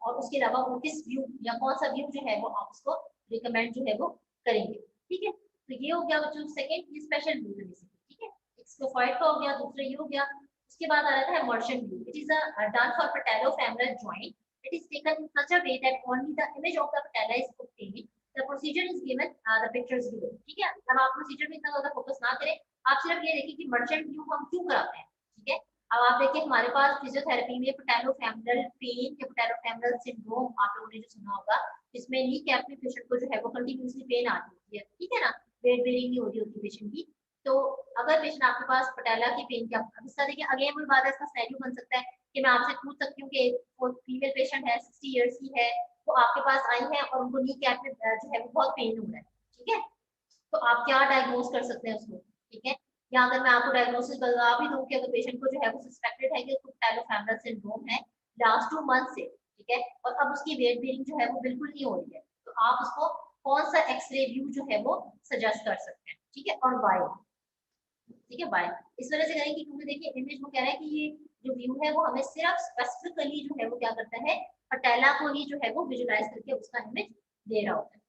और उसके अलावा वो किस व्यू या कौन सा व्यू जो है वो आप उसको रिकमेंड जो है वो करेंगे। ठीक है, तो ये हो गया बच्चों सेकंड, ये स्पेशल व्यू है बेसिकली। ठीक है, एक्सक्लोफाइड का हो गया, दूसरा ये हो गया। उसके बाद आ जाता है merchant view. It is a done for patellofemoral joint. It is taken in such a way that only the image of the patella is obtained. The procedure is given, the pictures below. ठीक है, अब आप procedure में इतना ज्यादा focus ना करें, आप सिर्फ ये देखिए कि मर्चेंट व्यू हम क्यों कराते हैं। ठीक है, अब आप देखिए हमारे पास फिजियोथेरेपी में पैटेलोफेमरल पेन या पैटेलोफेमरल सिंड्रोम आप लोगों ने जो सुना होगा, इसमें नी कैप में पेशेंट को जो है वो कंटिन्यूअसली पेन आती होती है। ठीक है ना, वेट बेरिंग नहीं हो रही होती पेशेंट की, तो अगर पेशेंट आपके पास पटेला की पेन का, अब इसका देखिए अगेन वो बात है, इसका सिनेरियो बन सकता है कि मैं आपसे पूछ सकती हूँ कि एक फीमेल पेशेंट है 60 इयर्स की है, वो आपके पास आई है और उनको नी कैप में जो है वो बहुत पेन हो रहा है। ठीक है, तो आप क्या डायग्नोज कर सकते हैं उसको। ठीक है, या अगर मैं आपको डायग्नोसिस बता भी दूं कि अगर पेशेंट को जो है वो सस्पेक्टेड है कि उसको पैटेलोफेमरल सिंड्रोम है लास्ट 2 मंथ से, ठीक है, और अब उसकी वेट बेरिंग जो है वो बिल्कुल नहीं हो रही है, तो आप उसको कौन सा एक्सरे व्यू जो है वो सजेस्ट कर सकते हैं। ठीक है, और वाई, ठीक है, वाई इस वजह से करेंगे क्योंकि देखिए इमेज वो कह रहा है कि ये जो व्यू है वो हमें सिर्फ स्पेसिफिकली जो है वो क्या करता है, पटेला को ही जो है वो विजुलाइज करके उसका इमेज दे रहा होता है।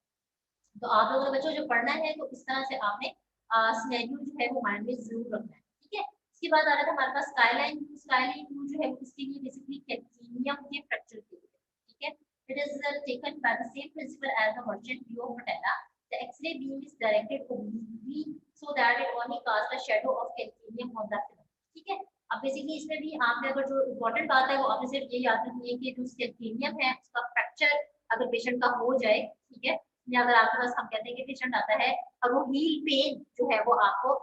तो आप लोगों ने बच्चों जो पढ़ना है तो इस तरह से आपने सिनेरियो जो है वो माइंड में जरूर रखना है, ठीक है। इसके बाद आ रहा था हमारे पास स्काईलाइन व्यू। स्काईलाइन व्यू जो है वो किसके लिए, बेसिकली कैल्केनियम के फ्रैक्चर के लिए, ठीक है। It is taken by the same principle as the merchant view of patella. The x-ray beam is directed obliquely so that it only casts a shadow of calcinium on the film, ठीक है। अब basically इसमें भी आपने अगर जो important बात है वो आपने सिर्फ ये याद रखनी है कि जो कैल्केनियम है उसका फ्रैक्चर अगर पेशेंट का हो जाए, ठीक है, या अगर आपके पास हम कहते हैं कि पेशेंट आता है और वो हील पेन जो है वो आपको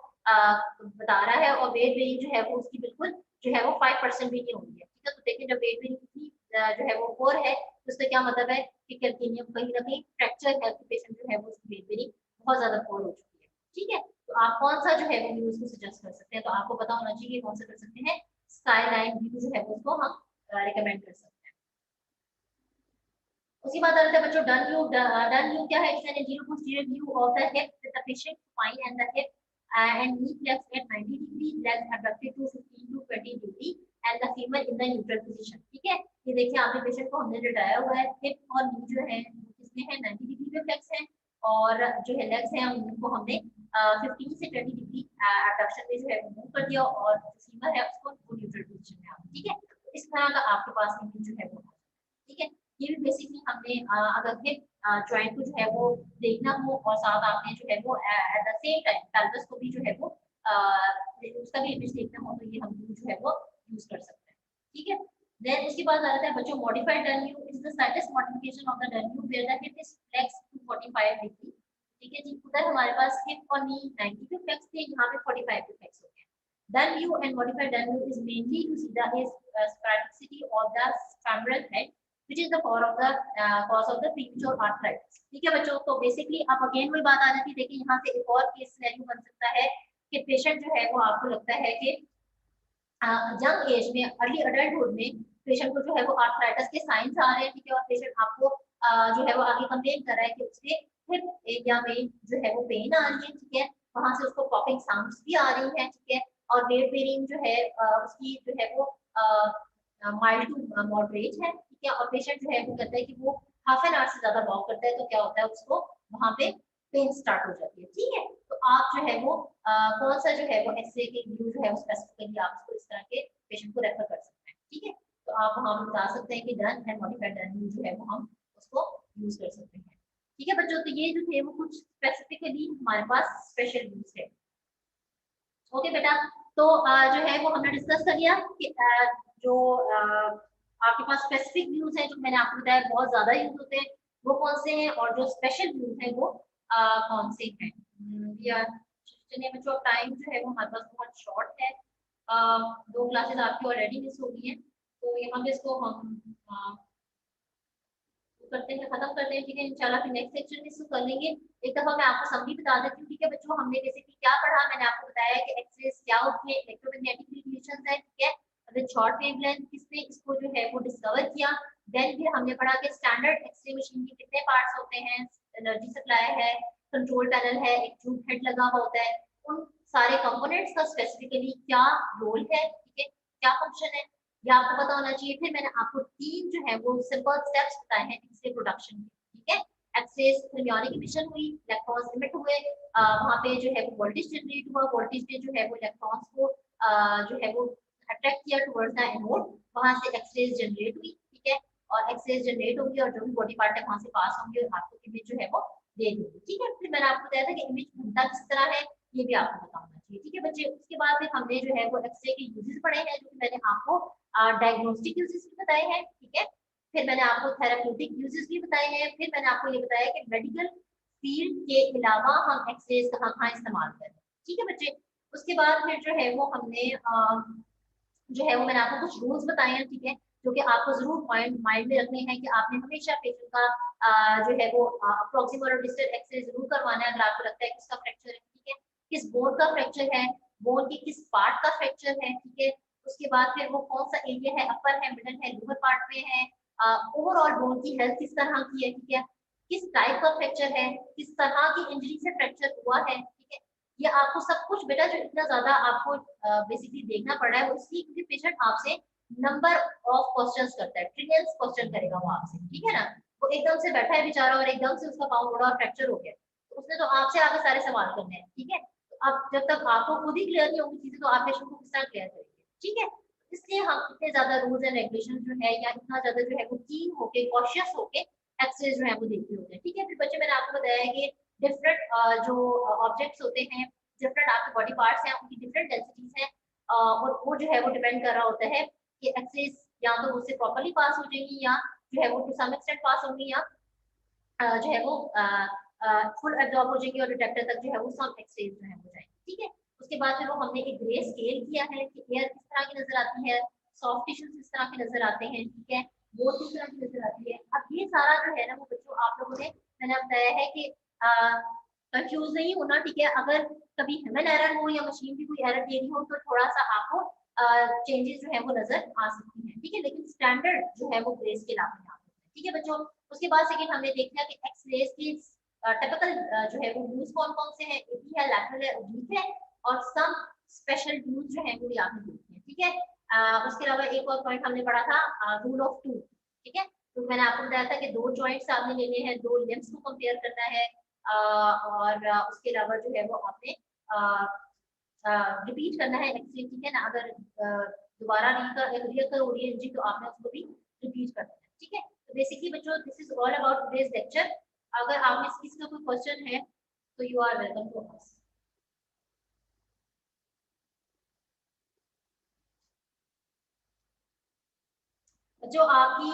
बता रहा है और वेट बेरिंग जो है वो उसकी बिल्कुल जो है वो 5% भी नहीं होगी, ठीक है। तो देखिए जब वेट बेरिंग की जो है वो 4 है तो उसका क्या मतलब है कि कैल्केनियम कहीं ना कहीं फ्रैक्चर है, तो पेशेंट जो है वो उसकी वेट बेरिंग बहुत ज्यादा 4 हो चुकी है, ठीक है। तो आप कौन सा जो है वो न्यूज को सजेस्ट कर सकते हैं, तो आपको पता होना चाहिए कौन सा कर सकते हैं, स्काईलाइन व्यू जो है वो उसको हम रिकमेंड कर सकते हैं। उसके बाद आता है बच्चों डन व्यू। डन व्यू क्या है, it's an anterior posterior view of the hip with the patient spine and the hip and knee flex at 90 degree, legs abducted to 15 to 20 degree and the femur in the neutral position, ठीक है। ये देखिए आपने patient को हमने लेटाया हुआ है, hip और नी जो है इसमें है 90 डिग्री पे फ्लेक्स है और जो है लेग्स हैं उनको हमने 15 से 20 डिग्री एबडक्शन में जो है मूव कर दिया और जो फीमर है उसको वो न्यूट्रल पोजीशन में आ गया, ठीक है। इस तरह का आपके पास इमेज जो है वो, ठीक है। ये भी बेसिकली हमने अगर हिप जॉइंट को जो है वो देखना हो और साथ आपने जो है वो at the same time pelvis को भी जो है वो उसका भी इमेज देखना हो तो ये हम जो है वो यूज कर सकते हैं, ठीक है। देन उसके बाद आ जाता है बच्चों modified Dunn view is the slightest modification of the Dunn view where the hip is flex to 45 degree, ठीक है जी। उधर हमारे पास हिप और नी 90 पे फ्लेक्स थे, यहाँ पे 45 पे फ्लेक्स हो गया। Done view and modified done view is mainly to see the spasticity of the femoral head, which is the cause of the premature arthritis, ठीक है बच्चों। तो बेसिकली आप अगेन वही बात आ जाती है, देखिए यहाँ से एक और केस सिनेरियो बन सकता है कि पेशेंट जो है वो आपको लगता है कि यंग एज में अर्ली अडल्टहुड में पेशेंट को जो है वो आर्थराइटिस के साइंस आ रहे हैं, ठीक है। और पेशेंट आपको जो है वो आगे कंप्लेन कर रहा है कि उसके हिप एरिया में जो है वो पेन आ रही है, ठीक है। वहां से उसको पॉपिंग साउंड्स भी आ रही हैं, ठीक है। और वेट बेरिंग जो है उसकी जो है वो माइल्ड टू मॉडरेट है, ठीक है। और पेशेंट जो है वो कहता है कि वो हाफ एन आवर से ज्यादा वॉक करता है तो क्या होता है उसको वहां पे पेन स्टार्ट हो जाती है, ठीक है। तो आप जो है वो कौन सा जो है वो एक्सरे के व्यू जो है वो स्पेसिफिकली आप उसको इस तरह के पेशेंट को रेफर कर सकते हैं, ठीक है। तो आप वहां पे बता सकते हैं कि done and modified Dunn view जो है वो हम उसको यूज कर सकते हैं, ठीक है बच्चों। तो ये जो थे वो कुछ स्पेसिफिकली हमारे पास स्पेशल व्यूज है, ओके बेटा। तो जो है वो हमने डिस्कस कर लिया कि जो आपके पास स्पेसिफिक व्यूज हैं जो मैंने आपको बताया बहुत ज्यादा यूज होते हैं वो कौन से हैं और जो स्पेशल व्यूज हैं वो कौन से हैं। चलिए बच्चों टाइम जो है वो हमारे पास बहुत शॉर्ट है, 2 क्लासेस आपकी ऑलरेडी मिस हो गई हैं तो यहाँ पे इसको हम करते हैं खत्म करते हैं, ठीक है। इंशाल्लाह फिर नेक्स्ट सेक्शन में इसको कर लेंगे। एक दफा मैं आपको समरी बता देती हूँ, ठीक है बच्चों। हमने जैसे कि क्या पढ़ा, मैंने आपको बताया कि एक्सरेज क्या होती है, इलेक्ट्रोमैग्नेटिक रेडिएशंस है, ठीक है। अगर शॉर्ट वेवलेंथ किसने इसको जो है वो डिस्कवर किया। देन फिर हमने पढ़ा कि स्टैंडर्ड एक्सरे मशीन के कितने पार्ट्स होते हैं, एनर्जी सप्लाई है, कंट्रोल पैनल है, एक ट्यूब हेड लगा हुआ होता है, उन सारे कंपोनेंट्स का स्पेसिफिकली क्या रोल है, ठीक है, क्या फंक्शन है, ये आपको पता होना चाहिए। फिर मैंने आपको 3 जो है वो सिंपल स्टेप्स बताए हैं एक्सरे प्रोडक्शन के, ठीक है। एक्सरे थर्मियोनिक इमिशन हुई, इलेक्ट्रॉन्स इमिट हुए, वहां पे जो है वो वोल्टेज जनरेट हुआ, वोल्टेज ने जो है वो इलेक्ट्रॉन्स को जो है वो अट्रैक्ट किया टुवर्ड्स द एनोड, वहां से एक्सरेज जनरेट हुई, ठीक है। और एक्सरेज जनरेट होगी और जो भी बॉडी पार्ट है वहां से पास होंगे और आपको इमेज जो है वो दे देगी, ठीक है। फिर मैंने आपको बताया था कि इमेज बनता किस तरह है ये भी आपको पता होना चाहिए, ठीक है बच्चे। उसके बाद फिर हमने जो है वो एक्सरे के यूजेस पढ़े हैं जो कि मैंने आपको डायग्नोस्टिक यूजेस भी बताए हैं, ठीक है। फिर मैंने आपको थेराप्यूटिक यूजेस भी बताए हैं। फिर मैंने आपको ये बताया कि मेडिकल फील्ड के अलावा हम एक्सरेज कहाँ कहाँ इस्तेमाल करें, ठीक है बच्चे। उसके बाद फिर जो है वो हमने जो है वो मैंने आपको कुछ रूल्स बताए हैं, ठीक है, जो कि आपको जरूर पॉइंट माइंड में रखने हैं कि आपने हमेशा पेशेंट का जो है वो अप्रोक्सीमल और डिस्टल एक्सरे जरूर करवाना है अगर आपको लगता है कि उसका फ्रैक्चर है, ठीक है। किस बोन का फ्रैक्चर है, बोन के किस पार्ट का फ्रैक्चर है, ठीक है। उसके बाद फिर वो कौन सा एरिया है, अपर है, मिडल है, लोअर पार्ट में है, ओवरऑल बोन की हेल्थ किस तरह की है, ठीक है, किस टाइप का फ्रैक्चर है, किस तरह की इंजरी से फ्रैक्चर हुआ है, ठीक है। ये आपको सब कुछ बेटा जो इतना ज्यादा आपको बेसिकली देखना पड़ रहा है वो इसलिए क्योंकि पेशेंट आपसे नंबर ऑफ क्वेश्चंस करता है, ट्रिलियंस क्वेश्चन करेगा वो आपसे, ठीक है ना। वो एकदम से बैठा है बेचारा और एकदम से उसका पाँव मुड़ा और फ्रैक्चर हो गया, तो उसने तो आपसे आगे सारे सवाल करने हैं, ठीक है। तो अब जब तक आपको खुद ही क्लियर नहीं होगी चीजें तो आप पेशेंट को किस तरह क्लियर करेंगे, ठीक है। इसलिए हम इतने ज्यादा रूल्स एंड रेगुलेशन जो है या इतना ज्यादा जो है वो कीन होके कॉशियस होके एक्सरे जो है वो देखते होते हैं, ठीक है। फिर बच्चे मैंने आपको बताया है कि डिफरेंट जो ऑब्जेक्ट्स होते हैं, डिफरेंट आपके बॉडी पार्ट्स हैं, उनकी डिफरेंट डेंसिटीज हैं, और वो जो है वो डिपेंड कर रहा होता है कि एक्सरेज या तो उससे प्रॉपर्ली पास हो जाएंगी या जो है वो टू सम एक्सटेंट पास होंगी या जो है वो फुल एब्जॉर्ब हो जाएगी और डिटेक्टर तक जो है वो सम एक्सरेज जो है हो जाएंगे, ठीक है। उसके बाद फिर वो हमने एक ग्रे स्केल किया है कि एयर किस तरह की नजर आती है, सॉफ्ट टिश्यूज किस तरह के नजर आते हैं, ठीक है, वो किस तरह की नजर आती है। अब ये सारा जो है ना वो बच्चों आप लोगों ने मैंने बताया है कि कंफ्यूज नहीं होना, ठीक है। अगर कभी ह्यूमन एरर हो या मशीन भी कोई एरर दे रही हो तो थोड़ा सा आपको चेंजेस जो है वो नजर आ सकती हैं, ठीक है, लेकिन स्टैंडर्ड जो है वो ग्रे स्केल आपके यहाँ पे है, ठीक है बच्चों। उसके बाद सेकंड हमने देखा कि एक्स-रेज की टिपिकल जो है वो व्यूज कौन कौन से हैं, एपी है, लैटरल है, ओब्लिक है, और सम स्पेशल व्यूज जो है वो भी आपने देखे हैं, ठीक है। उसके अलावा एक और पॉइंट हमने पढ़ा था रूल ऑफ टू, ठीक है। तो मैंने आपको बताया था कि दो जॉइंट्स आपने लेने हैं, दो लिम्स को कंपेयर करना है, और उसके अलावा जो है वो आपने रिपीट करना है एक्सरे, ठीक है ना। अगर दोबारा रीकर हो रही है जी तो आपने उसको भी रिपीट करना है, ठीक है। तो बेसिकली बच्चों this is all about today's lecture. अगर आप में किसी का कोई क्वेश्चन है तो you are welcome to ask. जो आपकी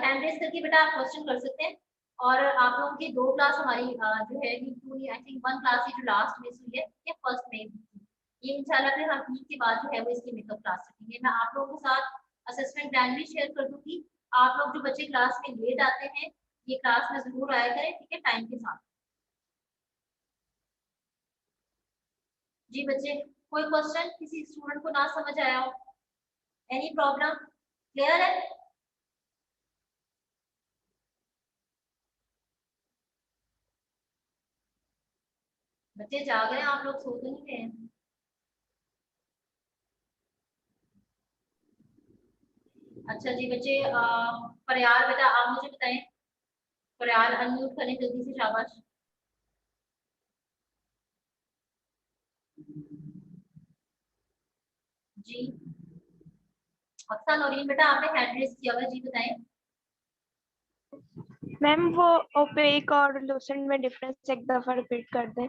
हैंड रेस करके बेटा आप क्वेश्चन कर सकते हैं, और आप लोगों की दो क्लास हमारी जो है आई थिंक वन क्लास जो लास्ट मिस हुई है या फर्स्ट में, ये इंशाल्लाह फिर हम ईद के बाद जो है वो इसकी मेकअप क्लास रखेंगे। मैं आप लोगों के साथ असेसमेंट प्लान भी शेयर कर दूंगी। आप लोग जो बच्चे क्लास में लेट आते हैं ये क्लास में जरूर आया करें, ठीक है, टाइम के साथ। जी बच्चे, कोई क्वेश्चन किसी स्टूडेंट को ना समझ आया हो, एनी प्रॉब्लम, क्लियर है? बच्चे जाग रहे हैं, आप लोग सो तो नहीं रहे हैं? अच्छा जी बच्चे, प्रयाल बेटा आप मुझे बताएं, प्रयाल अनम्यूट करें जल्दी से, शाबाश। जी अक्सर नौरीन बेटा आपने हैंड रेस किया हुआ, जी बताएं। मैम वो ओपेक और लूसेंट में डिफरेंस एक दफा रिपीट कर दें।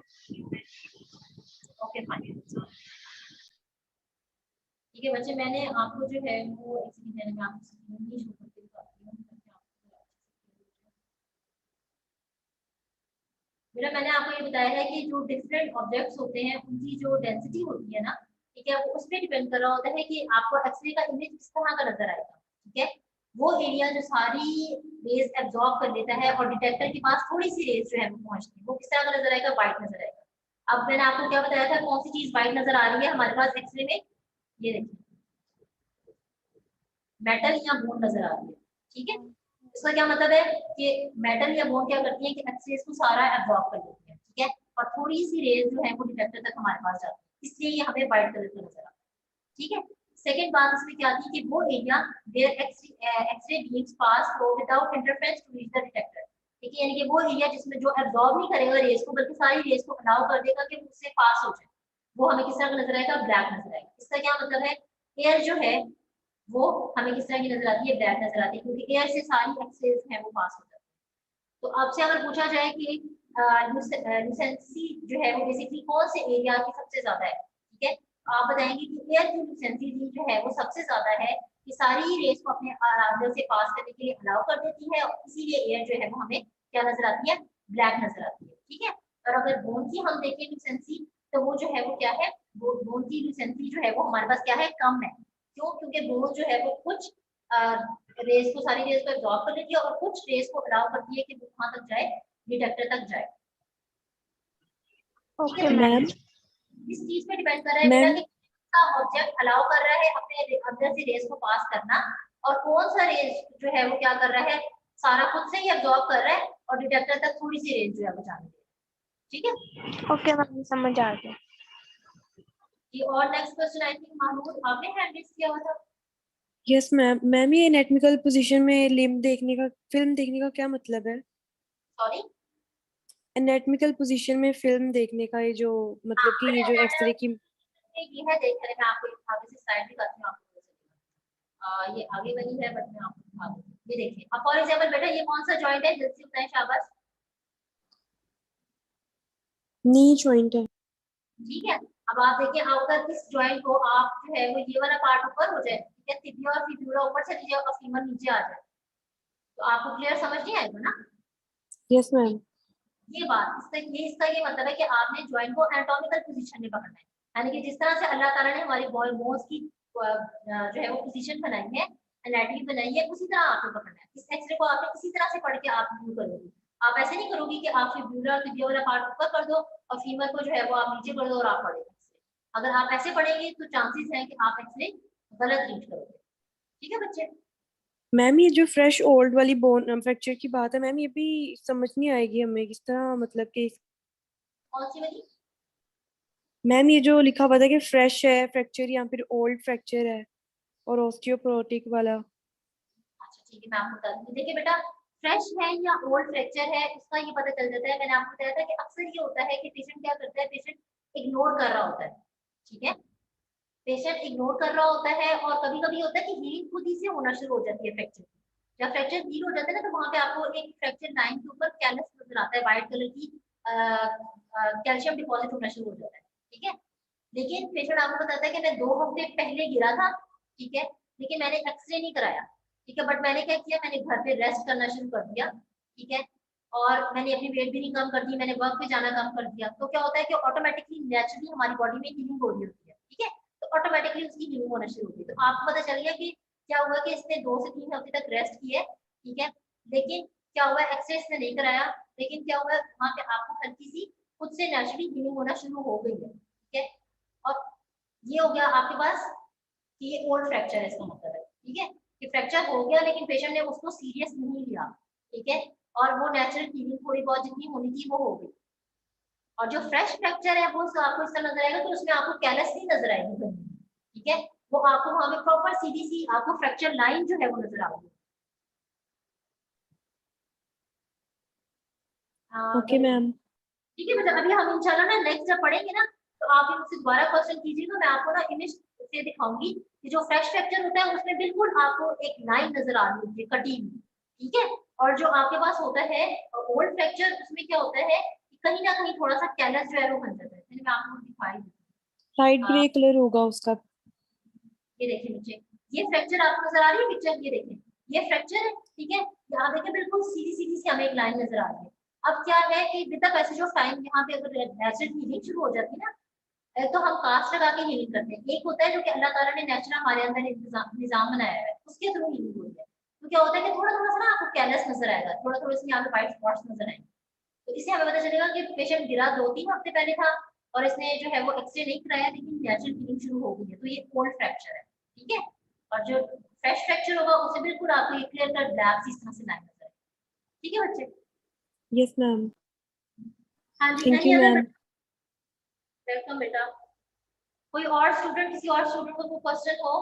ओके फाइन, ठीक है बच्चे, मैंने आपको जो है वो एक्सप्लेन में आपको स्क्रीन नहीं शो करके दिखाती हूँ बेटा। मैंने आपको ये बताया है कि जो डिफरेंट ऑब्जेक्ट्स होते हैं उनकी जो डेंसिटी होती है ना, ठीक है, वो उस पर डिपेंड कर रहा होता है कि आपको एक्सरे का इमेज किस तरह का नजर आएगा, ठीक है। वो एरिया जो सारी रेज एब्जॉर्ब कर लेता है और डिटेक्टर के पास थोड़ी सी रेज जो है वो पहुंचती है, वो किस तरह का नजर आएगा, व्हाइट नजर आएगा। अब मैंने आपको क्या बताया था, कौन सी चीज व्हाइट नजर आ रही है हमारे पास एक्सरे में, ये देखिए मेटल या बोन नजर आ रही है, ठीक है। इसका क्या मतलब है कि मेटल या बोन क्या करती है कि एक्सरेज को सारा एब्जॉर्ब कर लेती है, ठीक है, और थोड़ी सी रेज जो है वो डिटेक्टर तक हमारे पास जाती है, इसलिए ये हमें व्हाइट कलर का नजर आता है, ठीक है। सेकंड बात इसमें क्या आती है कि वो area where x-ray beams pass through without interference to reach the detector, ठीक है, यानी कि वो एरिया जिसमें जो एब्जॉर्ब नहीं करेगा रेज को बल्कि सारी रेज को अलाउ कर देगा कि उससे पास हो जाए, वो हमें किस तरह का नजर आएगा, ब्लैक नजर आएगा। इसका क्या मतलब है, एयर जो है वो हमें किस तरह की नजर आती है, ब्लैक नजर आती है, क्योंकि एयर से सारी एक्सरेज है वो पास हो जाती है। तो आपसे अगर पूछा जाए कि लुसेंसी जो है वो बेसिकली कौन से एरिया की सबसे ज्यादा है, ठीक है, आप बताएंगे कि एयर की लुसेंसी जो है वो सबसे ज्यादा है, कि सारी रेस को अपने अंदर से पास करने के लिए अलाउ कर देती है, और इसीलिए एयर जो है वो हमें क्या नजर आती है, ब्लैक नजर आती है, ठीक है। और अगर बोन की हम देखें लुसेंसी, तो वो जो है वो क्या है, वो बोन की लुसेंसी जो है वो हमारे पास क्या है, कम है। क्यों? क्योंकि बोन जो है वो कुछ रेस को, सारी रेस को एब्जॉर्ब कर लेती है और कुछ रेस को अलाउ करती है कि वो कहाँ तक जाए, डिटेक्टर तक जाए, ठीक है। मैम इस चीज पे डिपेंड कर रहा है बेटा कि कौन सा ऑब्जेक्ट अलाउ कर रहा है अपने अंदर से रेस को पास करना, और कौन सा रेस जो है वो क्या कर रहा है, सारा खुद से ही एब्जॉर्ब कर रहा है और डिटेक्टर तक थोड़ी सी रेस जो है वो जाने दे रहा है, ठीक है। ओके मैम समझ आ गया। जी और next question I think Mahmood आपने हैंड रेज किया हुआ था। Yes ma'am. मैम ये एनाटॉमिकल पोजीशन में लिम्ब देखने का, फिल्म देखने का क्या मतलब है? सॉरी। एनाटॉमिकल पोजीशन में फिल्म देखने का ये जो मतलब कि ये जो एक्सरे की। ये है देख रहे मैं आपको आगे से स्लाइड दिखाती हूँ आपको कैसे दिखा। ये आगे वाली है बट मैं आपको दिखा दूँ। ये देखिए अब फॉर एग्जांपल बेटा ये कौन सा जॉइंट है जल्दी से बताएं शाबाश। नी जॉइंट है। ठीक है अब आप देखिए अगर इस जॉइंट को आप जो है वो ये वाला पार्ट ऊपर हो जाए ठीक है तिबिया और फिब्यूला ऊपर चली जाए और फीमर नीचे आ जाए तो आपको क्लियर समझ नहीं आएगा ना। Yes ma'am. ये बात इसका ये मतलब है कि आपने जॉइंट को एनाटॉमिकल पोजीशन में पकड़ना है यानी कि जिस तरह से अल्लाह ताला ने हमारी बोन्स की जो है वो पोजीशन बनाई है एनाटॉमी बनाई है उसी तरह आपको पकड़ना है। इस एक्सरे को आपने इसी तरह से पढ़ के आप व्यू करोगे। आप ऐसे नहीं करोगे कि आप फिब्यूला तिबिया वाला पार्ट ऊपर कर दो और फीमर को जो है वो आप नीचे कर दो और आप पढ़ेंगे। अगर आप ऐसे पढ़ेंगे तो चांसेस है कि आप एक्सरे गलत रीड करोगे। ठीक है बच्चे। मैम ये जो फ्रेश ओल्ड वाली बोन फ्रैक्चर की बात है मैम, ये भी समझ नहीं आएगी हमें किस तरह, मतलब कि कौन सी वाली। मैम ये जो लिखा हुआ था कि फ्रेश है फ्रैक्चर या फिर ओल्ड फ्रैक्चर है और ऑस्टियोपोरोटिक वाला। अच्छा ठीक है मैं आपको बता दूंगी। देखिए बेटा फ्रेश है या ओल्ड फ्रैक्चर है उसका ये पता चल जाता है। मैंने आपको बताया था कि अक्सर ये होता है कि पेशेंट क्या करता है पेशेंट इग्नोर कर रहा होता है। ठीक है पेशेंट इग्नोर कर रहा होता है और कभी कभी होता है कि हीलिंग खुद ही से होना शुरू हो जाती है फ्रैक्चर। जब फ्रैक्चर हील हो जाता है ना तो वहां पे आपको एक फ्रैक्चर लाइन के ऊपर कैलस नजर आता है व्हाइट कलर की कैल्शियम डिपॉजिट होना शुरू हो जाता है। ठीक है लेकिन पेशेंट आपको बताता है कि मैं 2 हफ्ते पहले गिरा था ठीक है लेकिन मैंने एक्सरे नहीं कराया। ठीक है बट मैंने क्या किया मैंने घर पे रेस्ट करना शुरू कर दिया। ठीक है और मैंने अपनी वेट भी नहीं कम कर दी मैंने वर्क पे जाना कम कर दिया तो क्या होता है कि ऑटोमेटिकली नेचुरली हमारी बॉडी में हीलिंग हो रही होती है। ठीक है तो ऑटोमेटिकली उसकी हीलिंग होना शुरू होगी। तो आपको पता चल गया कि क्या हुआ कि इसने 2 से 3 हफ्ते तक रेस्ट की है। ठीक है लेकिन क्या हुआ एक्सरे इसने नहीं कराया लेकिन क्या हुआ वहां पे आपको हल्की सी खुद से नेचुरली हीलिंग होना शुरू हो गई है। ठीक है और ये हो गया आपके पास कि ये ओल्ड फ्रैक्चर है इसका मतलब है। ठीक है कि फ्रैक्चर हो गया लेकिन पेशेंट ने उसको सीरियस नहीं लिया। ठीक है और वो नेचुरल हीलिंग थोड़ी बहुत जितनी होनी थी वो हो गई। और जो फ्रेश फ्रैक्चर है वो आपको इस तरह नजर आएगा तो उसमें आपको कैलस नहीं नजर आएगी। ठीक है वो आपको वहां पे प्रॉपर सीधी सी आपको फ्रैक्चर लाइन जो है वो नजर आएगी। Okay ma'am. ठीक है बेटा अभी हम इंशाल्लाह ना नेक्स्ट जब पढ़ेंगे ना तो आप मुझसे दोबारा क्वेश्चन कीजिएगा मैं आपको ना इमेज से दिखाऊंगी कि जो फ्रेश फ्रैक्चर होता है उसमें बिल्कुल आपको एक लाइन नजर आ रही होती है कटी हुई। ठीक है और जो आपके पास होता है ओल्ड फ्रैक्चर उसमें क्या होता है कि कहीं ना कहीं थोड़ा सा कैलस जो है वो बन जाता है। मैंने मैं आपको दिखाई लाइट ग्रे कलर होगा उसका। ये देखिए नीचे ये फ्रैक्चर आपको नजर आ रही है पिक्चर ये देखिए ये फ्रैक्चर है। ठीक है यहाँ देखिए बिल्कुल सीधी सीधी सी हमें एक लाइन नजर आ रही है। अब क्या है कि with the passage of time यहाँ पे अगर नेचुरल हीलिंग शुरू हो जाती है ना तो हम कास्ट लगा के हीलिंग करते हैं। एक होता है जो कि अल्लाह ताला ने नेचुरल हमारे अंदर निजाम बनाया है उसके थ्रू हीलिंग होती है। तो क्या होता है कि थोड़ा थोड़ा सा ना आपको कैलस नजर आएगा थोड़ा थोड़ा सी यहाँ पे व्हाइट स्पॉट्स नजर आएंगे। तो इससे हमें पता चलेगा कि पेशेंट गिरा 2-3 हफ्ते पहले था और इसने जो है वो एक्सरे नहीं कराया लेकिन नेचुरल हीलिंग शुरू हो गई है तो ये कोल्ड फ्रैक्चर है। ठीक है और जो फ्रेश फ्रैक्चर होगा उसे बिल्कुल आपको ये क्लियर कट ब्लैक इस तरह से लाइन नजर आएगी। ठीक है बच्चे। Yes ma'am. हाँ जी thank any you other ma'am. Welcome बेटा। कोई और स्टूडेंट किसी और स्टूडेंट को कोई क्वेश्चन हो।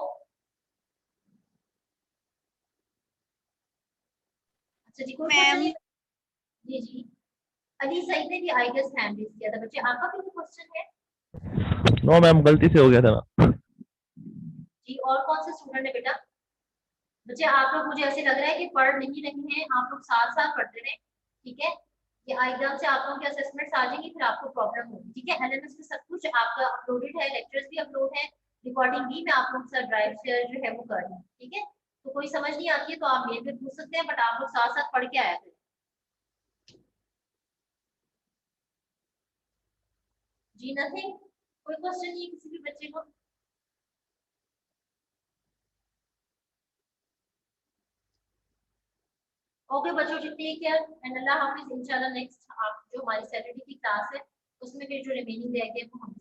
अच्छा जी कोई क्वेश्चन नहीं। जी जी अली सईद ने भी आई गेस हैंड रेज किया था। बच्चे आपका भी कोई क्वेश्चन है। नो मैम गलती से हो गया था ना। जी और कौन से स्टूडेंट है बेटा। बच्चे आप लोग मुझे ऐसे लग रहा है कि पढ़ नहीं रहे हैं आप लोग साथ साथ पढ़ते रहे। ठीक है ये एकदम से आप लोगों के असेसमेंट्स आ जाएंगी फिर आपको प्रॉब्लम होगी। ठीक है एलएमएस में सब कुछ आपका अपलोडेड है लेक्चर्स भी अपलोड है रिकॉर्डिंग भी मैं आप लोगों के साथ ड्राइव शेयर जो है वो कर रही हूँ। ठीक है तो कोई समझ नहीं आती है तो आप मेल पे पूछ सकते हैं बट आप लोग साथ साथ पढ़ के आया करें। जी नथिंग कोई क्वेश्चन नहीं है किसी भी बच्चे को। ओके बच्चों जी टेक केयर एंड अल्लाह हाफिज। इंशाल्लाह नेक्स्ट आप जो हमारी सैटरडे की क्लास है उसमें फिर जो रिमेनिंग रह गए वो हम